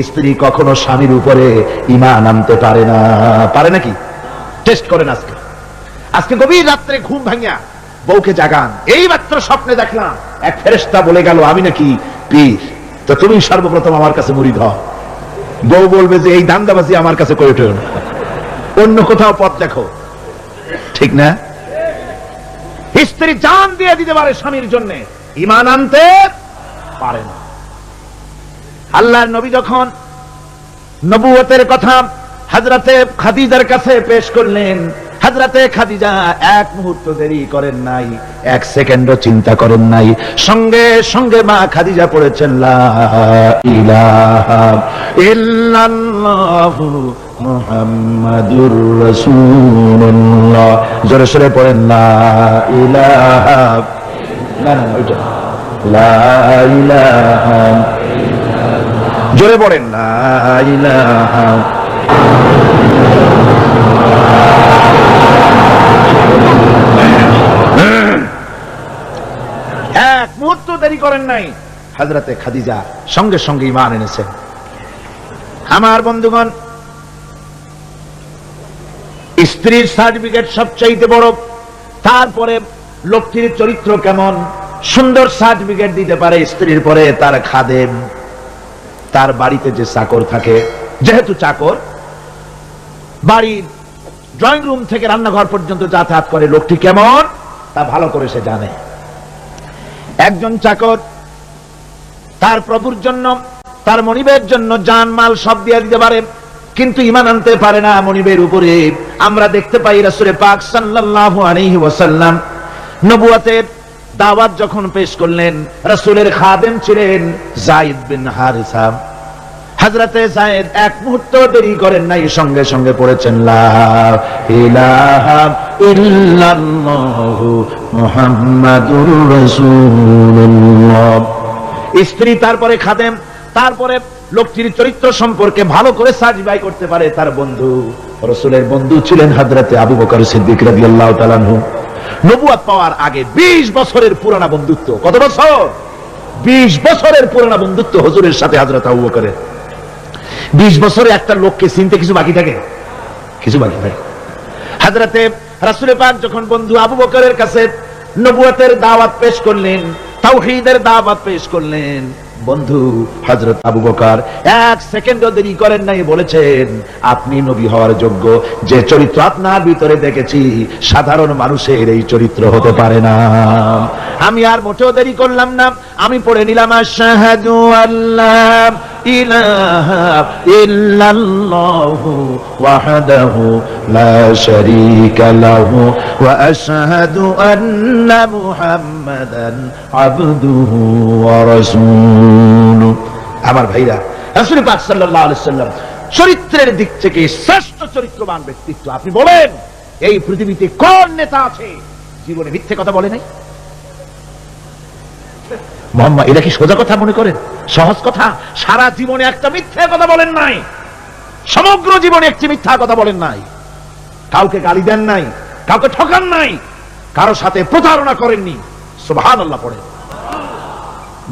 স্ত্রী কখনো স্বামীর উপরে ঈমান আনতে পারে না। পারে নাকি? টেস্ট করেন। আজকে গভীর রাত্রে ঘুম ভাঙিয়া বউকে জাগান, এই মাত্র স্বপ্নে দেখলাম এক ফেরেশতা বলে গেল আমি নাকি পীর, তো তুমি সর্বপ্রথম আমার কাছে মুরিদ হও। বউ বলবে যে এই দান্দাবাজি আমার কাছে করে ওঠো না, অন্য কোথাও পথ দেখো। ঠিক না? স্ত্রী জান দিয়ে দিতে পারে স্বামীর জন্য, ঈমান আনতে পারে না। আল্লাহর নবী যখন নবুয়তের কথা হযরতে খাদিজার কাছে পেশ করলেন, হযরতে খাদিজা এক মুহূর্ত দেরি করেন নাই, এক সেকেন্ডও চিন্তা করেন নাই, সঙ্গে সঙ্গে মা খাদিজা পড়েছেন লা ইলাহা ইল্লাল্লাহু মুহাম্মাদুর রাসূলুল্লাহ। জোরে সোরে পড়েন লা ইলাহা, না না ওইটা লা ইলাহা, জোরে পড়েন লা ইলাহা। এক মুহূর্ত দেরি করেন নাই, হযরতে খাদিজা সঙ্গে সঙ্গে ঈমান এনেছেন। আমার বন্ধুগণ, স্ত্রীর সার্টিফিকেট সবচাইতে বড়, তারপরে লক্ষ্মীর চরিত্র কেমন সুন্দর সার্টিফিকেট দিতে পারে স্ত্রীর পরে তার খাদেম, তার বাড়িতে যে চাকর থাকে, যেহেতু চাকর বাড়ির ড্রয়িং রুম থেকে রান্নাঘর পর্যন্ত যাতায়াত করে, লোকটি কেমন তা ভালো করে সে জানে। একজন চাকর তার প্রভুর জন্য, তার মনিবের জন্য জান মাল সব দিয়ে দিতে পারে, কিন্তু ঈমান আনতে পারে না মনিবের উপরে। আমরা দেখতে পাই রাসূল পাক সাল্লাল্লাহু আলাইহি ওয়াসাল্লাম নবুয়তের দাওয়াত যখন পেশ করলেন, রাসূলের খাদেম ছিলেন যায়েদ বিন হারিসা। হযরতে যায়েদ এক মুহূর্ত দেরি করেন নাই, সঙ্গে সঙ্গে পড়েছেন লা ইলাহা ইল্লাল্লাহু মুহাম্মাদুর রাসূলুল্লাহ। স্ত্রী, তারপরে খাদেম, তারপরে লোকটির চরিত্র সম্পর্কে ভালো করে সার্টিফাই করতে পারে তার বন্ধু। রাসূলের বন্ধু ছিলেন হযরতে আবু বকর সিদ্দিক রাদিয়াল্লাহু তাআলা আনহু। নবুয়ত পাওয়ার আগে 20 বছরের পুরানা বন্ধুত্ব। কত বছর? 20 বছরের পুরানা বন্ধুত্ব হুজুরের সাথে হযরত আবু বকরের। 20 বছরে একটা লোককে চিনতে কিছু বাকি থাকে? কিছু বাকি নাই। হযরতে রাসূল পাক যখন বন্ধু আবু বকরের কাছে নবুয়তের দাওয়াত পেশ করলেন, তাওহীদের দাওয়াত পেশ করলেন, বন্ধু হযরত আবু বকর এক সেকেন্ডও দেরি করেন নাই, বলেছেন আপনি নবী হওয়ার যোগ্য। যে চরিত্র আপনার ভিতরে দেখেছি সাধারণ মানুষের এই চরিত্র হতে পারে না। আমি আর মোটেও দেরি করলাম না, আমি পড়ে নিলাম আশহাদু আল্লাহ ইলাহা ইল্লাল্লাহু ওয়াহদাহু লা শারীকা লাহু ওয়া আশহাদু আন্না মুহাম্মাদান আবদুহু ওয়া রাসূলুহু। আমার ভাইরা, রাসূল পাক সাল্লাল্লাহু আলাইহি সাল্লাম চরিত্রের দিক থেকে শ্রেষ্ঠ চরিত্রবান ব্যক্তিত্ব। আপনি বলেন এই পৃথিবীতে কোন নেতা আছে জীবনে মিথ্যে কথা বলে নাই? মুহাম্মদ, এটা কি সোজা কথা মনে করেন? সহজ কথা? সারা জীবনে একটা মিথ্যা কথা বলেন নাই, সমগ্র জীবনে একটি মিথ্যা কথা বলেন নাই, কাউকে গালি দেন নাই, কাউকে ঠকান নাই, কারো সাথে প্রতারণা করেননি। সুবহানাল্লাহ পড়েন,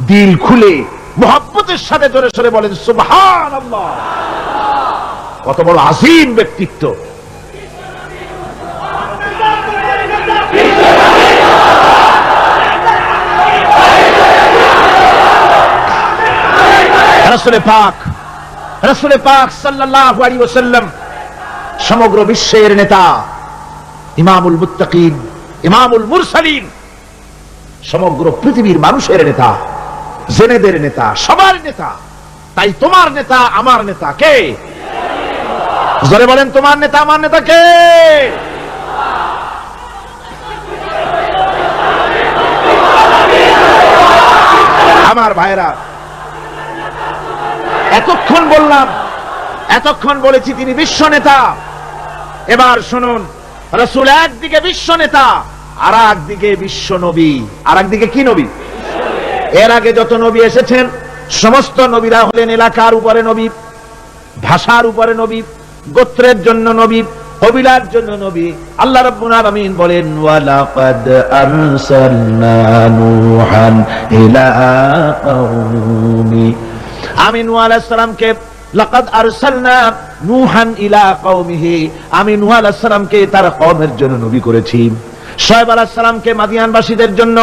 দিল খুলে মুহাব্বতের সাথে জোরে সরে বলেন সুবহানাল্লাহ। কত বড় আযীম ব্যক্তিত্ব! রাসূল পাক সাল্লাল্লাহু আলাইহি ওয়াসাল্লাম সমগ্র বিশ্বের নেতা, ইমামুল মুত্তাকিন, ইমামুল মুরসালিন, সমগ্র পৃথিবীর মানুষের নেতা, জেনেদের নেতা, সবার নেতা। তাই তোমার নেতা আমার নেতা কে? জোরে বলেন, তোমার নেতা আমার নেতা কে? আমার ভাইরা, এতক্ষণ বললাম, এতক্ষণ বলেছি তিনি বিশ্ব নেতা। এবার শুনুন, রাসূল একদিকে বিশ্ব নেতা, আর একদিকে বিশ্ব নবী। আর একদিকে কি নবী? এর আগে যত নবী এসেছেন সমস্ত নবীরা হলেন এলাকার উপরে নবী, ভাষার উপরে নবী, গোত্রের জন্য নবী, কবিলার জন্য নবী। আল্লাহ রাব্বুল আলামিন বলেন ওয়ালাকাদ আরসালনা নূহান ইলা কওমি। আমি নূহ আলাইহিস সালামকে লাকাদ আরসালনা নূহান ইলা কওমিহি, আমি নূহ আলাইহিস সালামকে তার কওমের জন্য নবী করেছি। শুআয়ব আলাইহিস সালামকে মাদিয়ানবাসীদের জন্য,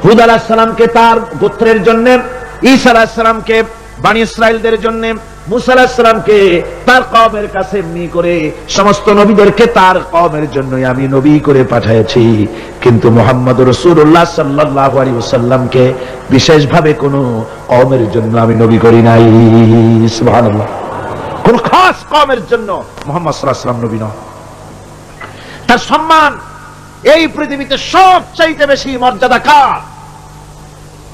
হুদ আলাইহিস সালামকে তার গোত্রের জন্য, ঈসা আলাইহিস সালামকে বনি ইসরাইলদের জন্য, মুসা আলাইহিস সালামকে তার কওমের কাছে এমনি করে সমস্ত নবীদেরকে তার কওমের জন্যই আমি নবী করে পাঠিয়েছি। কিন্তু মুহাম্মদুর রাসূলুল্লাহ সাল্লাল্লাহু আলাইহি ওয়াসাল্লামকে বিশেষভাবে কোন কওমের জন্য আমি নবী করি নাই। সুবহানাল্লাহ, কোন খাস কওমের জন্য মুহাম্মদ সাল্লাল্লাহু আলাইহি ওয়াসাল্লাম নবী নন। তার সম্মান এই পৃথিবীতে সবচাইতে বেশি মর্যাদা কার?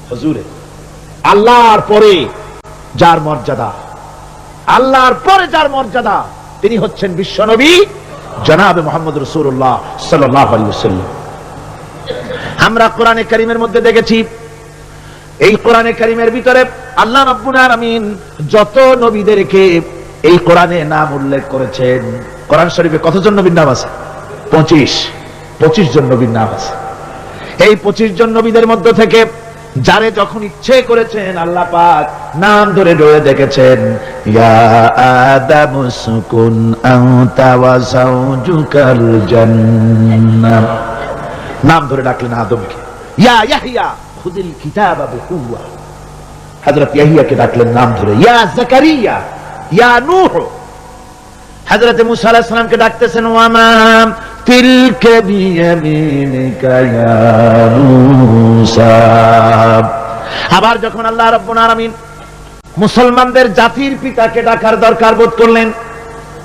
হুজুরে। আল্লাহর পরে যার মর্যাদা, আল্লাহর পরে যার মর্যাদা, তিনি হচ্ছেন বিশ্বনবী জনাবে মুহাম্মদ রাসূলুল্লাহ সাল্লাল্লাহু আলাইহি ওয়াসাল্লাম। আমরা কোরআনে কারীমের মধ্যে দেখেছি, এই কোরআনে কারীমের ভিতরে আল্লাহ রাব্বুল আলামিন যত নবীদেরকে এই কোরআনে নাম উল্লেখ করেছেন, কোরআন শরীফে কতজন নবীর নাম আছে? 25 জন নবীর নাম আছে। এই 25 জন নবীদের মধ্য থেকে যারে যখন ইচ্ছে করেছেন আল্লাহ পাক নাম ধরে ধরে ডেকেছেন, ইয়া আদাম উসকুন আনতা ওয়া যাওজুকাল জান্নাহ। নাম ধরে ডাকলেন আদমকে। ইয়া ইয়াহইয়া খুযিল কিতাবা বিকুওয়া, হযরত ইয়াহইয়াকে ডাকলেন নাম ধরে। ইয়া যাকারিয়া, ইয়া নূহ। হযরত মুসা আলাইহিস সালামকে ডাকতেছেন ওয়ামা তিলকা বিয়ামিনিকা ইয়া মুসা। আবার যখন আল্লাহ রাব্বুল আলামিন মুসলমানদের জাতির পিতাকে ডাকার দরকার বোধ করলেন,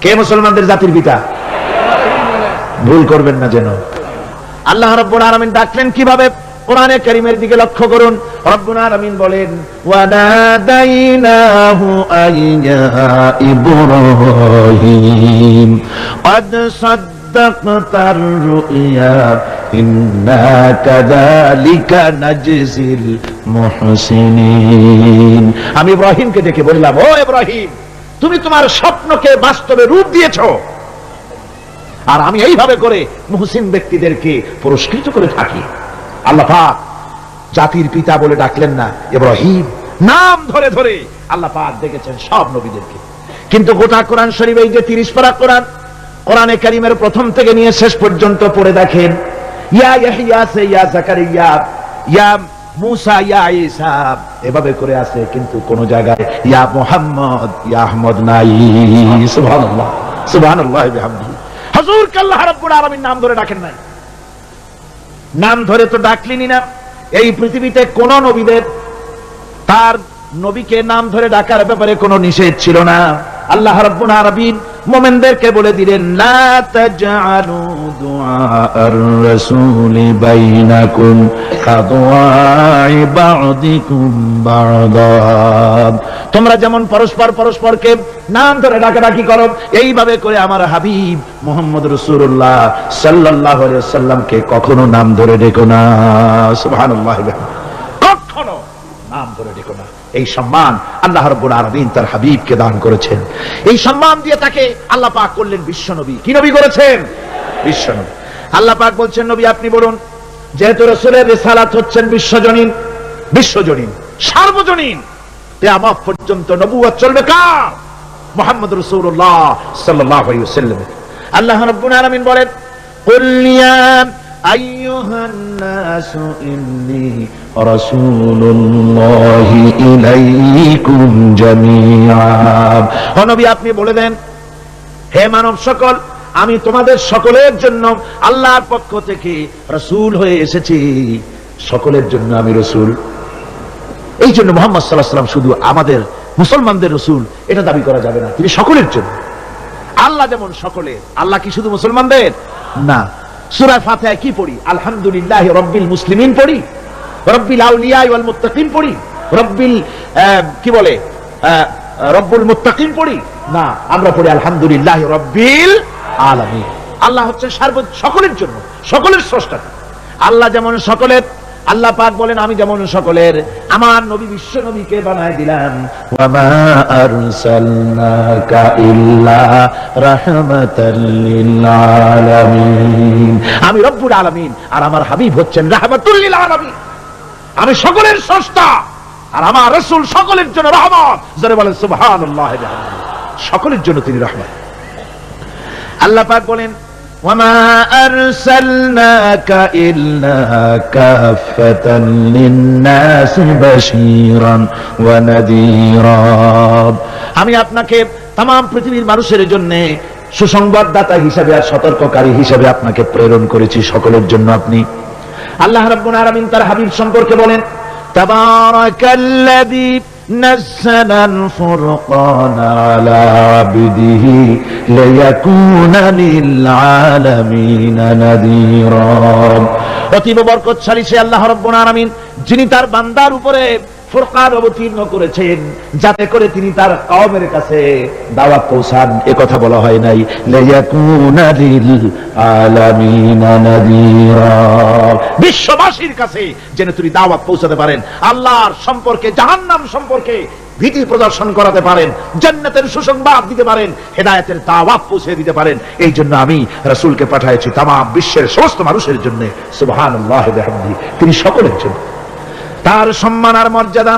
কে মুসলমানদের জাতির পিতা? ভুল করবেন না যেন। আল্লাহ রাব্বুল আলামিন ডাকলেন কিভাবে? কোরআনে কারীমের দিকে লক্ষ্য করুন। রব্বুল আলামিন বলেন ওয়ানাদাইনাহু আইয়া ইব্রাহিম ক্বাদ সাদ্দাকতার রুইয়া ইন্না কাযালিকা নাজজিল মুহসিনিন। আমি ইব্রাহিমকে ডেকে বললাম, ও ইব্রাহিম, তুমি তোমার স্বপ্নকে বাস্তবে রূপ দিয়েছো, আর আমি এইভাবে করে মুহসিন ব্যক্তিদেরকে পুরস্কৃত করে থাকি। আল্লাহ পাক জাতির পিতা বলে ডাকলেন না, ইব্রাহিম নাম ধরে ধরে আল্লাহ পাক ডেকেছেন সব নবীদেরকে। কিন্তু গোটা কোরআন শরীফ, এই যে 30 পারা কোরআন, কোরআনে কারীমের প্রথম থেকে নিয়ে শেষ পর্যন্ত পড়ে দেখেন, ইয়া ইয়াহইয়া সে ইয়া জাকারিয়া, ইয়া মুসা, ইয়া ঈসা, এভাবে করে আছে, কিন্তু কোন জায়গায় ইয়া মুহাম্মদ, ইয়া আহমদ নাই। সুবহানাল্লাহ, সুবহানাল্লাহি বিহামদিহি। হুজুরকে আল্লাহ রাব্বুল আলামিন নাম ধরে ডাকেন নাই। নাম ধরে তো ডাকলেনই না। এই পৃথিবীতে কোন নবীদের তার নবীকে নাম ধরে ডাকার ব্যাপারে কোনো নিষেধ ছিল না। আল্লাহ রাব্বুল আলামিন মুমিনদেরকে বলে দিলেন, লা তাজআলু দুআআর রাসূলি বাইনাকুম কাদুআই বা'দিকুম বা'দা। তোমরা যেমন পরস্পরকে নাম ধরে ডাকাডাকি করো, এইভাবে করে আমার হাবিব মুহাম্মদ রাসূলুল্লাহ সাল্লাল্লাহু আলাইহি ওয়াসাল্লামকে কখনো নাম ধরে ডেকো না। সুবহানাল্লাহ, কখনো নাম ধরে ডেকো না। এই সম্মান আল্লাহ রাব্বুল আলামিন তার হাবিবকে দান করেছেন। এই সম্মান দিয়ে তাকে আল্লাহ পাক করলেন বিশ্ব নবী। কি নবী করেছেন? বিশ্ব নবী। আল্লাহ পাক বলছেন, নবী আপনি বলুন, যেহেতু রাসূলের রিসালাত হচ্ছেন বিশ্বজনীন, সার্বজনীন, কিয়ামত পর্যন্ত নবুয়ত চলবে কার? মুহাম্মদ রাসূলুল্লাহ সাল্লাল্লাহু আলাইহি ওয়াসাল্লাম। আল্লাহ রাব্বুল আলামিন বলেন, কুল ইয়া আইয়ুহান নাসু ইন্নী রাসূলুল্লাহি ইলাইকুম জামিআ। ও নবী আপনি বলে দেন, হে মানব সকল, আমি তোমাদের সকলের জন্য আল্লাহর পক্ষ থেকে রাসূল হয়ে এসেছি। সকলের জন্য আমি রাসূল। এই জন্য মুহাম্মদ সাল্লাল্লাহু আলাইহি ওয়াসাল্লাম শুধু আমাদের মুসলমানদের রাসূল এটা দাবি করা যাবে না, তিনি সকলের জন্য। আল্লাহ যেমন সকলের, আল্লাহ কি শুধু মুসলমানদের না? সূরা ফাতিহা কি পড়ি? আলহামদুলিল্লাহি রাব্বিল মুসলিমিন পড়ি, রব্বিল আউলিয়া ওয়াল মুত্তাকিন পড়ি, রব্বিল কি বলে রব্বুল মুত্তাকিন পড়ি না, আমরা পড়ি আলহামদুলিল্লাহি রাব্বিল আলামিন। আল্লাহ হচ্ছে সকলের জন্য, সকলের স্রষ্টা। আল্লাহ যেমন সকলের, আল্লাহ পাক বলেন আমি যেমন সকলের, আমার নবী বিশ্ব নবীকে বানায় দিলাম। ওয়া মা আরসালনাকা ইল্লা রাহমাতাল লিল আলামিন। আমি রব্বুল আলামিন আর আমার হাবিব হচ্ছেন রাহমাতুল লিল আলামিন। আমি সকলের স্রষ্টা আর আমার রাসূল সকলের জন্য রহমত। যারা বলেন সুবহানাল্লাহ, সকলের জন্য তিনি রহমত। আল্লাহ পাক বলেন, ওয়ামা আরসালনাকা ইল্লা কাফাতান লিন-নাসি বাশীরান ওয়া নাযীরা। আমি আপনাকে तमाम পৃথিবীর মানুষের জন্য সুসংবাদদাতা হিসেবে আর সতর্ককারী হিসেবে আপনাকে প্রেরণ করেছি, সকলের জন্য আপনি। আল্লাহ রাব্বুল আলামিন তার হাবিব সম্পর্কে বলেন, তাবারাকাল্লাযী নাযালাল ফুরকানা আলা আবদিহি লিয়াকুনা লিল আলামিনা নাযীরা। অতীব বরকতশালী সে আল্লাহ রাব্বুল আলামিন, যিনি তার বান্দার উপরে ফুরকান অবতীর্ণ করেছেন, যাতে করে তিনি তার কওমের কাছে দাওয়াত পৌঁছান। এ কথা বলা হয় নাই, লিয়াকুনা লিল আলামিনা নাযীরা, বিশ্ববাসীর কাছে যেন তিনি দাওয়াত পৌঁছাতে পারেন, আল্লাহর সম্পর্কে, জাহান্নাম সম্পর্কে ভীতি প্রদর্শন করাতে পারেন, জান্নাতের সুসংবাদ দিতে পারেন, হেদায়েতের দাওয়াত পৌঁছে দিতে পারেন। এই জন্য আমি রাসূলকে পাঠিয়েছি তামাম বিশ্বের সমস্ত মানুষের জন্য। সুবহানাল্লাহি ওয়া বিহামদিহি, তিনি সকলের জন্য। তার সম্মান আর মর্যাদা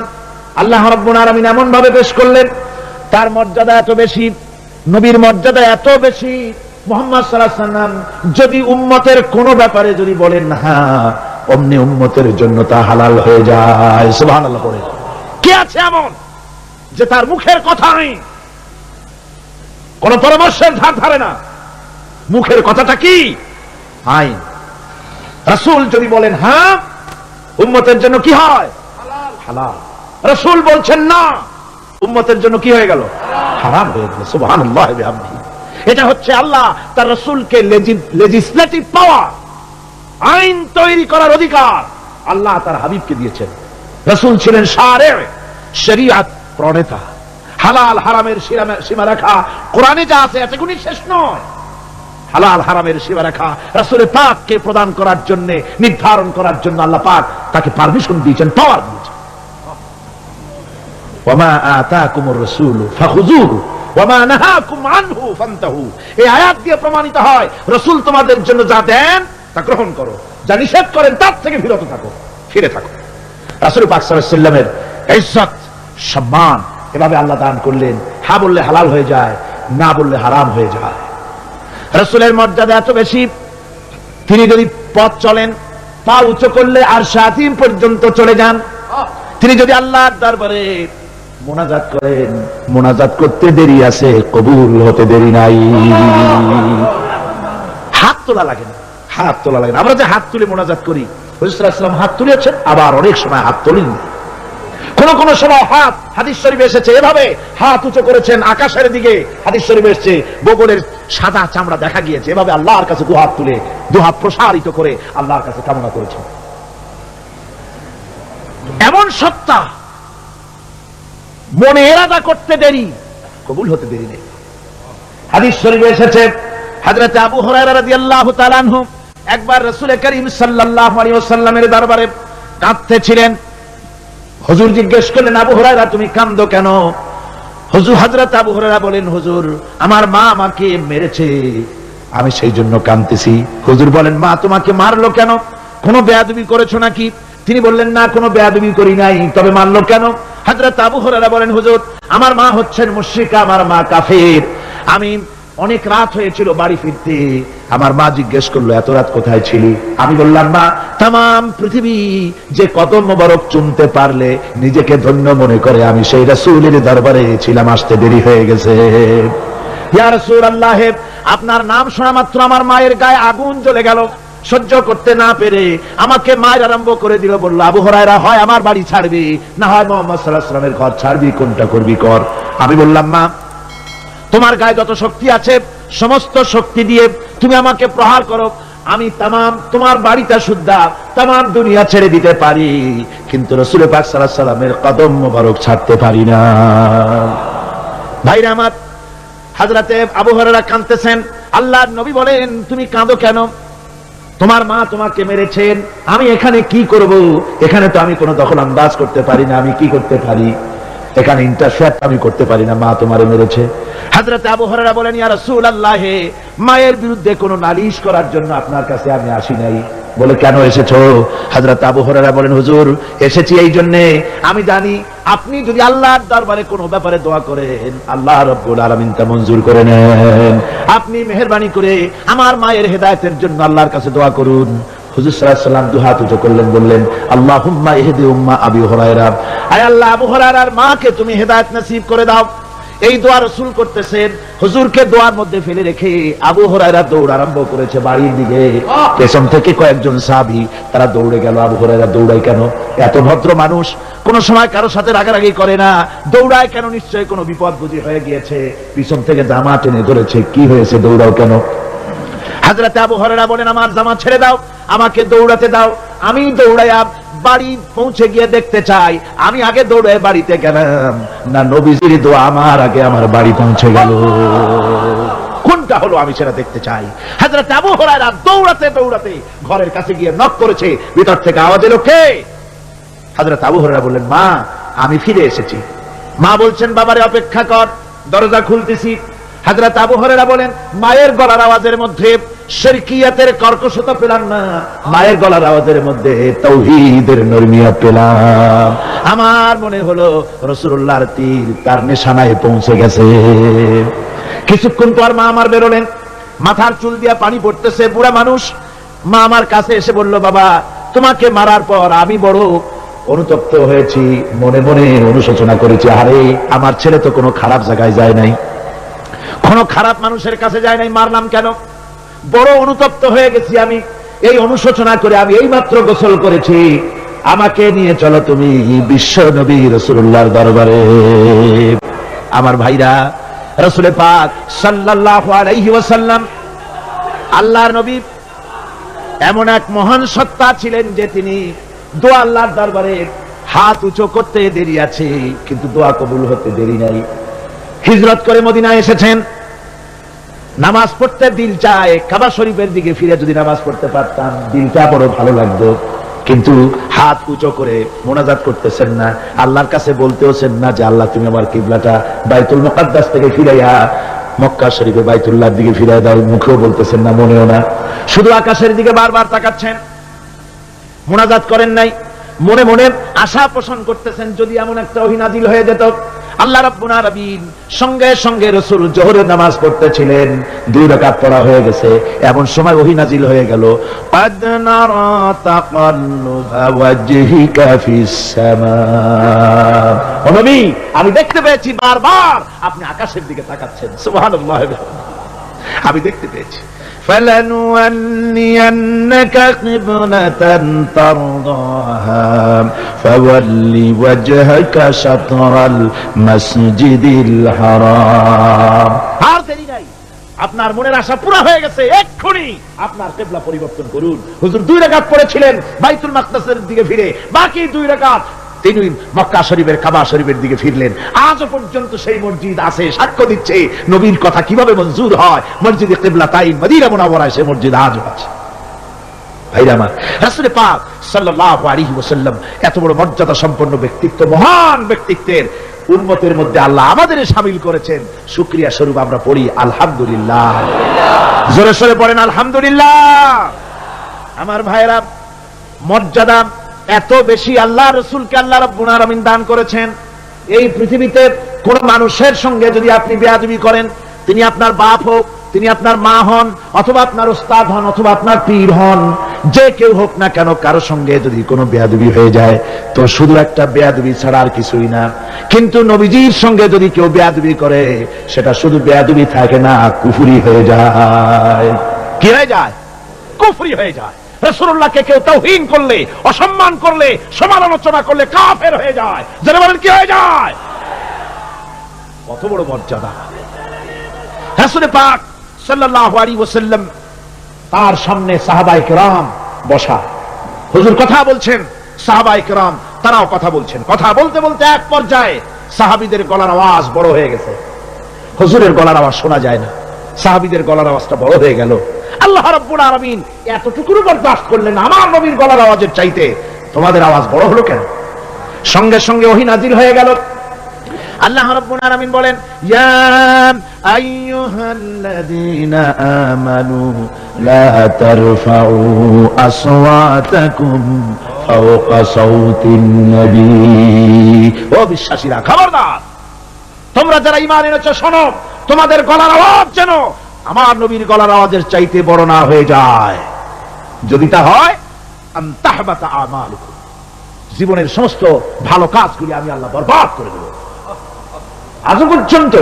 আল্লাহ রাব্বুল আলামিন এমন ভাবে পেশ করলেন, তার মর্যাদা এত বেশি, নবীর মর্যাদা এত বেশি, মুহাম্মদ সাল্লাল্লাহু আলাইহি ওয়াসাল্লাম যদি উম্মতের কোন ব্যাপারে যদি বলেন হ্যাঁ, অমনি উম্মতের জন্য তা হালাল হয়ে যায়। সুবহানাল্লাহ পড়ে। কে আছে এমন যে তার মুখের কথাই কোন পরামর্শের ধার ধারে না? মুখের কথাটা কি? আইন। রাসূল যদি বলেন হ্যাঁ, উম্মতের জন্য কি হয়? হালাল। রাসূল বলছেন না, উম্মতের জন্য কি হয়ে গেল? হারাম হয়ে গেল। সুবহানাল্লাহি ওয়া বিহামদিহি। এটা হচ্ছে আল্লাহ তার রাসূলকে লেজিসলেটিভ পাওয়ার, আইন তৈরি করার অধিকার আল্লাহ তার হাবিবকে দিয়েছেন। রাসূল ছিলেন শারে, শরীয়ত প্রণেতা। হালাল হারামের সীমারেখা কোরআনে যা আছে এতে কোনো শেষ নয়। হালাল হারামের সীমারেখা রাসূলের পাককে প্রদান করার জন্য, নির্ধারণ করার জন্য আল্লাহ পাক তাকে পারমিশন দিয়েছেন, পাওয়ার দিয়েছেন। ওয়ামা আতাকুমুর রাসূলু ফাখুযুহু ওয়ামা নাহাকুম আনহু ফান্তাহু। এই আয়াত দিয়ে প্রমাণিত হয় রাসূল তোমাদের জন্য যা দেন তা গ্রহণ করো, যা নিষেধ করেন তার থেকে বিরত থাকো, ফিরে থাকো। রাসূল পাক সাল্লাল্লাহু আলাইহি ওয়াসাল্লামের ইজ্জত, সম্মান এভাবে আল্লাহ দান করলেন। হ্যাঁ বললে হালাল হয়ে যায়, না বললে হারাম হয়ে যায়। রাসূলের মর্যাদা এত বেশি, তিনি যদি পথ চলেন পা উঁচু করলে আরশে আযীম পর্যন্ত চলে যান। তিনি যদি আল্লাহর দরবারে মোনাজাত করেন, মোনাজাত করতে দেরি আছে, কবুল হতে দেরি নাই। হাত তোলা লাগে না, হাত তোলা লাগে না। আমরা যে হাত তুলে মোনাজাত করি, হুজুর সাল্লাল্লাহু আলাইহি ওয়াসাল্লাম হাত তুলেছেন, আবার অনেক সময় হাত তোলেন। কোন সময় হাত, হাদিস শরীফে এসেছে এভাবে হাত উঁচু করেছেন আকাশের দিকে, হাদিস শরীফে এসেছে বগলের সাদা চামড়া দেখা গিয়েছে, এভাবে আল্লাহর কাছে দুহাত তুলে দুহাত প্রসারিত করে আল্লাহর কাছে কামনা করেছেন। এমন সত্তা, মনে এরাদা করতে দেরি, কবুল হতে দেরি নেই। হাদিস শরীফে এসেছে হযরত আবু হুরায়রা রাদিয়াল্লাহু তাআলা আনহু একবার রাসূল করিম সাল্লাল্লাহু আলাইহি ওয়াসাল্লামের দরবারে কাঁদতেছিলেন। হুজুর জিজ্ঞেস করলেন, আবু হুরায়রা তুমি কাঁদো কেন? হুজুর, হযরত আবু হুরায়রা বলেন, হুজুর আমার মা আমাকে মেরেছে, আমি সেই জন্য কাঁদতেছি। হুজুর বলেন, মা তোমাকে মারলো কেন? কোনো বেয়াদবি করেছো নাকি? তিনি বললেন, না কোনো বেয়াদবি করি নাই, তবে মারলো কেন? হযরত আবু হুরায়রা বলেন, হুজুর আমার মা হচ্ছেন মুশরিকা, আমার মা কাফের। আমি অনেক রাত হয়েছিল বাড়ি ফিরতে, আমার মা জিজ্ঞেস করলো এত রাত কোথায় ছিলি? আমি বললাম, মা তামাম পৃথিবী যে কদম মোবারক চুমতে পারলে নিজেকে ধন্য মনে করে, আমি সেই রাসূলের দরবারে ছিলাম, আসতে দেরি হয়ে গেছে। ইয়া রাসূলুল্লাহ, আপনার নাম শোনা মাত্র আমার মায়ের গায়ে আগুন জ্বলে গেল, সহ্য করতে না পেরে আমাকে মায়ের আরম্ভ করে দিল। বলল, আবু হুরায়রা হয় আমার বাড়ি ছাড়বি, না হয় মুহাম্মদ সাল্লাল্লাহু আলাইহি ওয়াসাল্লামের ঘর ছাড়বি, কোনটা করবি কর। আমি বললাম, মা তোমার গায়ে যত শক্তি আছে সমস্ত শক্তি দিয়ে তুমি আমাকে প্রহার করো, আমি তামাম তোমার বাড়িটা সুদ্ধা তামাম দুনিয়া ছেড়ে দিতে পারি, কিন্তু রাসূল পাক সাল্লাল্লাহু আলাইহি ওয়াসাল্লামের কদম মোবারক ছাড়তে পারি না। ভাইরা আমার, হযরতে আবু হুরায়রা কাঁদতেছেন। আল্লাহর নবী বলেন, তুমি কাঁদো কেন? তোমার মা তোমাকে মেরেছেন, আমি এখানে কি করব? এখানে তো আমি কোনো দখল আন্দাজ করতে পারি না, আমি কি করতে পারি? এখানে ইন্টারফেয়ার আমি করতে পারি না, মা তোমারে মেরেছে। হযরত আবু হুরায়রা বলেন, ইয়া রাসূলুল্লাহ, মায়ের বিরুদ্ধে কোনো নালিশ করার জন্য আপনার কাছে আমি আসি নাই। বলে, কেন এসেছো? হযরত আবু হুরায়রা বলেন, হুজুর এসেছি এই জন্য, আমি জানি আপনি যদি আল্লাহর দরবারে কোনো ব্যাপারে দোয়া করেন, আল্লাহ রাব্বুল আলামিন তা মঞ্জুর করে নেন। আপনি মেহেরবানি করে আমার মায়ের হেদায়েতের জন্য আল্লাহর কাছে দোয়া করুন। হুজুর সাল্লাল্লাহু আলাইহি ওয়াসাল্লাম দুহাত উঁচু করলেন, বললেন, আল্লাহুম্মা ইহদি উম্মা আবি হুরায়রা, আয় আল্লাহ আবু হুরায়রার মাকে তুমি হেদায়েত নসিব করে দাও। এই দোয়া রাসূল করতেছেন, হুজুরকে দোয়ার মধ্যে ফেলে রেখে আবু হুরায়রা দৌড় আরম্ভ করেছে বাড়ির দিকে। পেছন থেকে কয়েকজন সাহাবী তারা দৌড়ে গেল। আবু হুরায়রা দৌড়ায় কেন? এত ভদ্র মানুষ, কোন সময় কারোর সাথে রাগারাগি করে না, দৌড়ায় কেন? নিশ্চয়ই কোনো বিপদ বুঝি হয়ে গিয়েছে, পিছন থেকে জামা টেনে ধরেছে, কি হয়েছে, দৌড়াও কেন? হযরত আবু হুরায়রা বলেন, আমার জামা ছেড়ে দাও, আমাকে দৌড়াতে দাও, আমি দৌড়াইয়া বাড়ি পৌঁছে গিয়ে দেখতে চাই আমি আগে দৌড়ে বাড়িতে গেলাম না নবীজির দোয়া আমার আগে আমার বাড়ি পৌঁছে গেল, কোনটা হলো আমি সেটা দেখতে চাই। হযরত আবু হুরায়রা দৌড়াতে দৌড়াতে ঘরের কাছে গিয়ে নক করেছে, ভিতর থেকে আওয়াজ এলো, কে? হযরত আবু হুরায়রা বললেন, মা আমি ফিরে এসেছি। মা বলছেন, বাবারে অপেক্ষা কর, দরজা খুলতেছি। হযরত আবু হুরায়রা বলেন, মায়ের গলার আওয়াজের মধ্যে শিরকিয়াতের কর্কশতা পেলাম না, মায়ের গলার আওয়াজের মধ্যে তাওহীদের নরমিয়ত পেলাম। আমার মনে হলো রাসূলুল্লাহর তীর তার নিশানায় পৌঁছে গেছে। কিছুক্ষণ পর মা আমার বেরোলেন, মাথার চুল দিয়া পানি পড়তেছে, বুড়া মানুষ। মা আমার কাছে এসে বলল, বাবা তোমাকে মারার পর আমি বড় অনুতপ্ত হয়েছি, মনে মনে অনুশোচনা করেছি, আরে আমার ছেলে তো কোনো খারাপ জায়গায় যায় নাই, কোনো খারাপ মানুষের কাছে যায় নাই, মারলাম কেন? বড় অনুতপ্ত হয়ে গেছি আমি, এই অনুশোচনা করে আমি এইমাত্র গোসল করেছি, আমাকে নিয়ে চলো তুমি বিশ্ব নবী রাসূলুল্লাহর দরবারে। আমার ভাইরা, রাসূল পাক সাল্লাল্লাহু আলাইহি ওয়াসাল্লাম আল্লাহর নবী এমন এক মহান সত্তা ছিলেন যে তিনি দোয়া আল্লাহর দরবারে হাত উঁচু করতে দেরি আছে, কিন্তু দোয়া কবুল হতে দেরি নাই। হিজরত করে মদিনায় এসেছেন, নামাজ পড়তে দিল চায়, কাবা শরীফের দিকে ফিরে যদি নামাজ পড়তে পারতাম দিলটা বড় ভালো লাগতো, কিন্তু হাত উঁচু করে মোনাজাত করতেছেন না, আল্লাহর কাছে বলতেওছেন না যে আল্লাহ তুমি আমার কিবলাটা বাইতুল মুকাদ্দাস থেকে ফিরাইয়া মক্কা শরীফে বাইতুল্লাহর দিকে ফিরাই দাও, মুখেও বলতেছেন না, মনেও না, শুধু আকাশের দিকে বারবার তাকাচ্ছেন, মোনাজাত করেন নাই, মনে মনে আশা পোষণ করতেছেন যদি এমন একটা ওহী নাযিল হয়ে যেত আল্লাহ রাব্বুল আলামিন সঙ্গে সঙ্গে রাসূল যোহরের নামাজ পড়তেছিলেন, 2 রাকাত পড়া হয়ে গেছে, এমন সময় ওহী নাজিল হয়ে গেল, قد نرى تقلب وجهك في السماء। ও নবী, আমি দেখতে পেয়েছি বারবার আপনি আকাশের দিকে তাকাচ্ছেন। সুবহানাল্লাহ, আমি দেখতে পেয়েছি। فلنولينك قبلة ترضاها فول وجهك شطر المسجد الحرام। আর দেরি নাই, আপনার মনের আশা পুরো হয়ে গেছে, এক্ষুনি আপনার কিবলা পরিবর্তন করুন। হুজুর 2 রাকাত পড়েছিলেন বাইতুল মাকদাসের দিকে ফিরে, বাকি 2 রাকাত তিনি মক্কা শরীফের কাবা শরীফের দিকে ফিরলেন। আজও পর্যন্ত সেই মসজিদ আছে, সাক্ষ্য দিচ্ছে নবীর কথা কিভাবে মঞ্জুর হয়। মসজিদে কিবলাতাইন মদিনা মুনাওয়ারায় সেই মসজিদ আজও আছে। ভাইরা আমার, রাসূল পাক সাল্লাল্লাহু আলাইহি ওয়াসাল্লাম এত বড় মর্যাদা সম্পন্ন ব্যক্তিত্ব, মহান ব্যক্তিত্বের উম্মতের মধ্যে আল্লাহ আমাদের শামিল করেছেন। শুকরিয়া স্বরূপ আমরা পড়ি আলহামদুলিল্লাহ। জোরে সোরে পড়েন আলহামদুলিল্লাহ। আমার ভাইরা, মর্যাদা এত বেশি আল্লাহ রাসূলকে আল্লাহ রাব্বুল আলামিন দান করেছেন। এই পৃথিবীতে কোন মানুষের সঙ্গে যদি আপনি বেয়াদবি করেন, তিনি আপনার বাপ হোক, তিনি আপনার মা হন, অথবা আপনার উস্তাদ হন, অথবা আপনার পীর হন, যে কেউ হোক না কেন, কারো সঙ্গে যদি কোনো বেয়াদবি হয়ে যায় তো শুধু একটা বেয়াদবি ছাড়া আর কিছুই না। কিন্তু নবীজির সঙ্গে যদি কেউ বেয়াদবি করে, সেটা শুধু বেয়াদবি থাকে না, কুফরি হয়ে যায়। কি হয়ে যায়? কুফরি হয়ে যায়। রাসূলুল্লাহকে কেউ তাওহীন করলে, অসম্মান করলে, সমালোচনা করলে কাফের হয়ে যায়। যারা বলেন কি হয়ে যায়? কত বড় মর্যাদা। রাসূল পাক সাল্লাল্লাহু আলাইহি ওয়াসাল্লাম, তার সামনে সাহাবায়ে কেরাম বসা, হুজুর কথা বলছেন, সাহাবায়ে কেরাম তারাও কথা বলছেন। কথা বলতে বলতে এক পর্যায়ে সাহাবীদের গলার আওয়াজ বড় হয়ে গেছে, হুজুরের গলার আওয়াজ শোনা যায় না, সাহাবীদের গলার আওয়াজটা বড় হয়ে গেল। আল্লাহ রাব্বুল আলামিন এতটুকু বরদাস্ত করলেন, আমার নবীর গলার আওয়াজের চাইতে তোমাদের আওয়াজ বড় হলো কেন? সঙ্গে সঙ্গে ওহী নাজিল হয়ে গেল। আল্লাহ রাব্বুল আলামিন বলেন, ইয়া আইয়ুহাল্লাযীনা আমানু লা তারফাউ আসওয়াতাকুম ফাওকা সাওতিন নবী। ও বিশ্বাসীরা, খবরদার, তোমরা যারা ঈমান এনেছো শোনো, তোমাদের গলার আওয়াজ যেন আমার নবীর গলার আওয়াজের চাইতে বড় না হয়ে যায়। যদি তা হয়, আন তাহবাতা আমালুকুম, জীবনের সমস্ত ভালো কাজগুলি আমি আল্লাহ বরবাদ করে দেব। আজ পর্যন্ত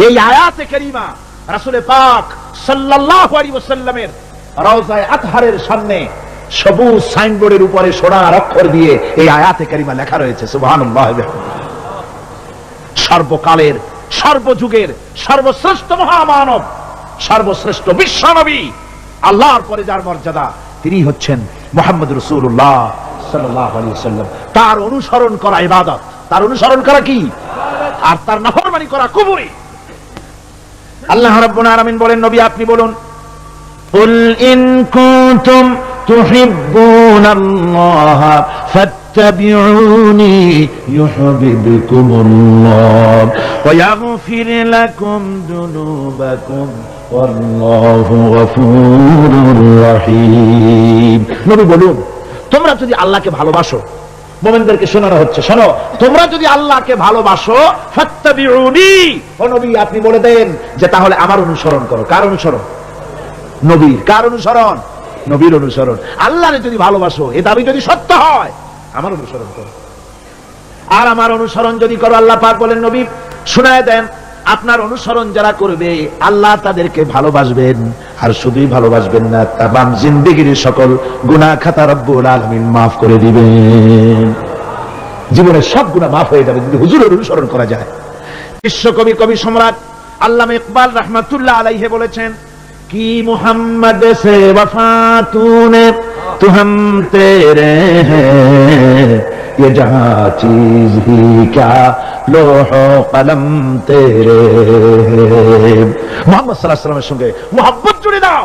এই আয়াতে কারিমা রাসূল পাক সাল্লাল্লাহু আলাইহি ওয়াসাল্লামের রওজায়ে আতহারের সামনে সবুজ সাইনবোর্ডের উপরে সোনার অক্ষর দিয়ে এই আয়াতে কারিমা লেখা রয়েছে। সুবহানাল্লাহ। সর্বকালের, সর্বযুগের সর্বশ্রেষ্ঠ মহামানব, সর্বশ্রেষ্ঠ বিশ্বনবী, আল্লাহর পরে যার মর্যাদা, তিনি হচ্ছেন মুহাম্মদ রাসূলুল্লাহ সাল্লাল্লাহু আলাইহি ওয়াসাল্লাম। তার অনুসরণ করা ইবাদত, তার অনুসরণ করা কি? আর তার নাফরমানি করা কুফরি। আল্লাহ রাব্বুল আলামিন বলেন, নবী আপনি বলুন, কুল ইন কুনতুম তুহিব্বুনাল্লাহ ফাত্তাবিউনি ইউহিব্বুকুমুল্লাহ ওয়া ইয়াগফির লাকুম যুনুবাকুম ওয়াল্লাহু গফুরুর রহিম। নবী বলুন, তোমরা যদি আল্লাহকে ভালোবাসো, মুমিনদেরকে শোনানো হচ্ছে, শোনো, তোমরা যদি আল্লাহকে ভালোবাসো, ফাত্তাবিউনি, ও নবী আপনি বলে দেন যে তাহলে আমার অনুসরণ করো। কার অনুসরণ? নবীর। কার অনুসরণ? নবীর অনুসরণ। আল্লাহকে যদি ভালোবাসো, এ দাবি যদি সত্য হয়, আমার অনুসরণ করো। আর আমার অনুসরণ যদি করো, আল্লাহ পাক বলেন, নবী শোনায় দেন, আপনার অনুসরণ যারা করবে আল্লাহ তাদেরকে ভালোবাসবেন। আর শুধুই ভালোবাসবেন না, তামাম জিন্দেগীর সকল গুনাহ খাতা রব্বুল আলামিন মাফ করে দিবেন। জীবনের সব গুনাহ মাফ হয়ে যাবে যদি হুজুরের অনুসরণ করা যায়। বিশ্বকবি, কবি সম্রাট আল্লামা ইকবাল রাহমাতুল্লাহ আলাইহি বলেছেন, কি মুহাম্মদ সে वफा तूने तू हम तेरे हैं, ये जहां चीज ही क्या लोहो कलम तेरे हैं। মুহাম্মদ সাল্লাল্লাহু আলাইহি ওয়াসাল্লামের সঙ্গে মুহাব্বত জুড়ে দাও,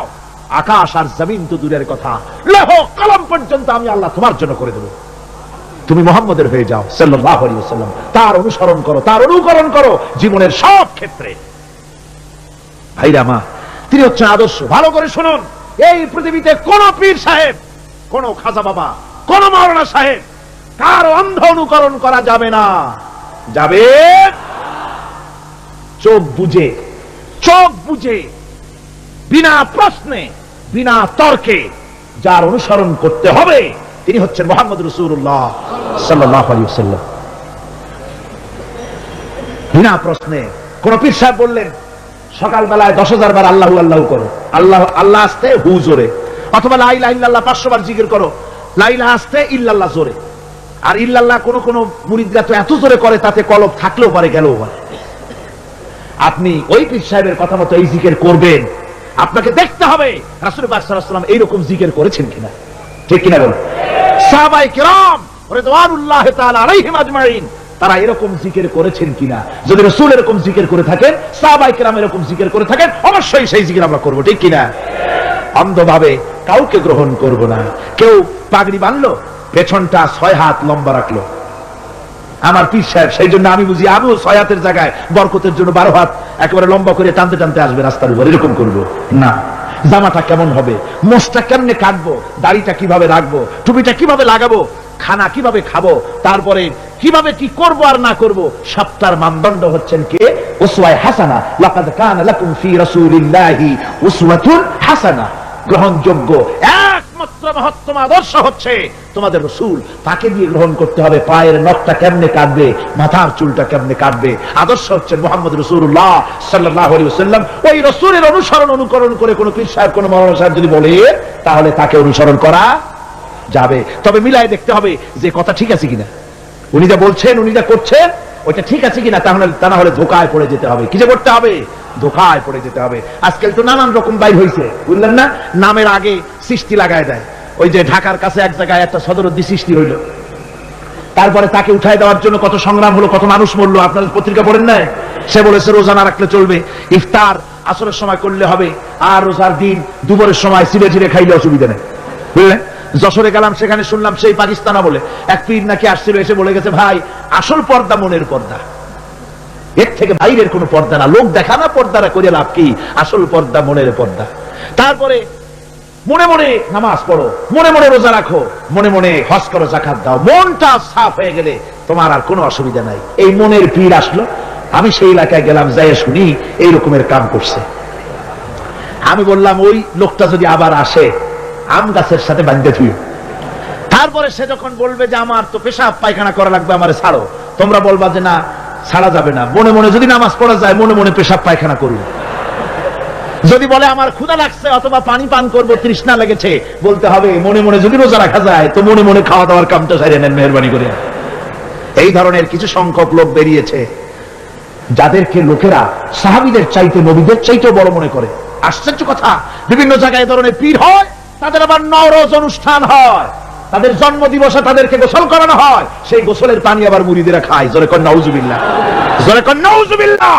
আকাশ আর জমিন তো দূরের কথা, লোহ কলম পর্যন্ত আমি আল্লাহ তোমার জন্য করে দেব। তুমি মুহাম্মদের হয়ে যাও সাল্লাল্লাহু আলাইহি ওয়াসাল্লাম, তার অনুসরণ করো, তার অনুকরণ করো জীবনের সব ক্ষেত্রে। ভাইরা আমার, তিনি হচ্ছেন আদর্শ। ভালো করে শুনুন, এই পৃথিবীতে কোন পীর সাহেব, কোন খাজা বাবা, কোন মাওলানা সাহেব, কার অন্ধ অনুকরণ করা যাবে না। যাবে চোখ বুঝে বিনা প্রশ্নে বিনা তর্কে যার অনুসরণ করতে হবে তিনি হচ্ছেন মুহাম্মদ রাসূলুল্লাহ সাল্লাল্লাহু আলাইহি ওয়াসাল্লাম। বিনা প্রশ্নে কোন পীর সাহেব বললেন সকালবেলায় 10,000 বার আল্লাহু আল্লাহু করো, আল্লাহ আল্লাহ আসতে হু জোরে, অথবা লা ইলাহা ইল্লাল্লাহ 500 বার জিকির করো, লা ইলাহা আসতে ইল্লাল্লাহ জোরে। আর ইল্লাল্লাহ কোন মুরিদরা তো এত জোরে করে তাতে কলব থাকলেও পারে গেলেও পারে। আপনি ওই পীর সাহেবের কথা মতো এই জিকির করবেন, আপনাকে দেখতে হবে রাসূল পাক সাল্লাল্লাহু আলাইহি ওয়াসাল্লাম এইরকম জিকির করেছেন কিনা, ঠিক কিনা বলুন। সাহাবায়ে কিরাম রিদওয়ানুল্লাহি তাআলা আলাইহিম আজমাইন তারা এরকম জিকির করেছেন কিনা, যদি রাসূল এরকম জিকির করে থাকেন, সাহাবায়ে কিরাম এরকম জিকির করে থাকেন, অবশ্যই সেই জিকির আমরা করব, ঠিক কিনা। অন্ধভাবে কাউকে গ্রহণ করব না। কেউ পাগড়ি বাঁধলো, পেছনটা 6 হাত লম্বা রাখলো, আমার পীর সাহেব, সেই জন্য আমি বুঝি আমিও 6 হাতের জায়গায় বরকতের জন্য 12 হাত একেবারে লম্বা করে টানতে টানতে আসবে রাস্তার উপর, এরকম করব না। জামাটা কেমন হবে, মোষটা কেমনে কাটবো, দাড়িটা কিভাবে রাখবো, টুপিটা কিভাবে লাগাবো, খানা কিভাবে খাবো, তারপরে কিভাবে কি করব আর না করব, সবটার মানদণ্ড হচ্ছেন কে? উসওয়ায়ে হাসানা। লাকাদ কানা লাকুম ফি রাসূলিল্লাহি উসওয়াতুন হাসানা। গ্রহণযোগ্য একমাত্র মহত্তম আদর্শ হচ্ছে তোমাদের রাসূল, তাকে দিয়ে গ্রহণ করতে হবে। পায়ের নখটা কেমনে কাটবে, মাথার চুলটা কেমনে কাটবে, আদর্শ হচ্ছেন মুহাম্মদ রাসূলুল্লাহ সাল্লাল্লাহু আলাইহি ওয়াসাল্লাম। ওই রাসূলের অনুকরণ করে কোন পীর সাহেব, কোন মাওলানা সাহেব যদি বলে, তাহলে তাকে অনুসরণ করা যাবে। তবে মিলাই দেখতে হবে যে কথা ঠিক আছে কিনা, উনি যা বলছেন, উনি যা করছেন, ওইটা ঠিক আছে কিনা। তাহলে তা না হলে ধোকায় পড়ে যেতে হবে। কি যে করতে হবে? ধোকায় পড়ে যেতে হবে। আজকাল তো নানান রকম বাইর হয়েছে, বুঝলেন না, নামের আগে সৃষ্টি লাগায় দেয়। ওই যে ঢাকার কাছে এক জায়গায় একটা সদরদ্দি সৃষ্টি হইলো, তারপরে তাকে উঠায় দেওয়ার জন্য কত সংগ্রাম হলো, কত মানুষ মরলো। আপনার পত্রিকা পড়েন না? সে বলেছে রোজা না রাখলে চলবে, ইফতার আসরের সময় করলে হবে, আর রোজার দিন দুপুরের সময় চিড়ে চিড়ে খাইলে অসুবিধা নেই, বুঝলেন। যশোরে গেলাম, সেখানে শুনলাম সেই পাকিস্তানা বলে এক পীর নাকি আসছিল, এসে বলে গেছে, ভাই আসল পর্দা মনের পর্দা, এর থেকে বাইরের কোনো পর্দা না। লোক দেখা না পর্দারা করে লাভ কি, আসল পর্দা মনের পর্দা। তারপরে মনে মনে নামাজ পড়ো, মনে মনে রোজা রাখো, মনে মনে হজ করো, যাকাত দাও, মনটা সাফ হয়ে গেলে তোমার আর কোনো অসুবিধা নাই। এই মনের পীর আসলো, আমি সেই এলাকায় গেলাম, যাই শুনি এই রকমের কাম করছে। আমি বললাম, ওই লোকটা যদি আবার আসে আম গাছের সাথে বাঁধতে থুইও। তারপরে সে যখন বলবে যে আমার তো পেশাব পায়খানা করা লাগবে, আমারে ছাড়ো, তোমরা বলবা যে না ছাড়া যাবে না। মনে মনে যদি নামাজ পড়া যায়, মনে মনে পেশাব পায়খানা করুন। যদি বলে আমার ক্ষুধা লাগছে অথবা পানি পান করবো, তৃষ্ণা লেগেছে, বলতে হবে মনে মনে যদি রোজা রাখা যায় তো মনে মনে খাওয়া দাওয়ার কামটা সারিয়ে নেন মেহরবানি করে। এই ধরনের কিছু সংখ্যক লোক বেরিয়েছে, যাদেরকে লোকেরা সাহাবীদের চাইতে, নবীদের চাইতেও বড় মনে করে। আশ্চর্য কথা, বিভিন্ন জায়গায় ধরনের পীর হয়, তাদের আবার নওরোজ অনুষ্ঠান হয়, তাদের জন্ম দিবসে তাদেরকে গোসল করানো হয়, সেই গোসলের পানি আবার মুরিদেরা খায়। জোরে কর নাউজুবিল্লাহ, জোরে কর নাউজুবিল্লাহ।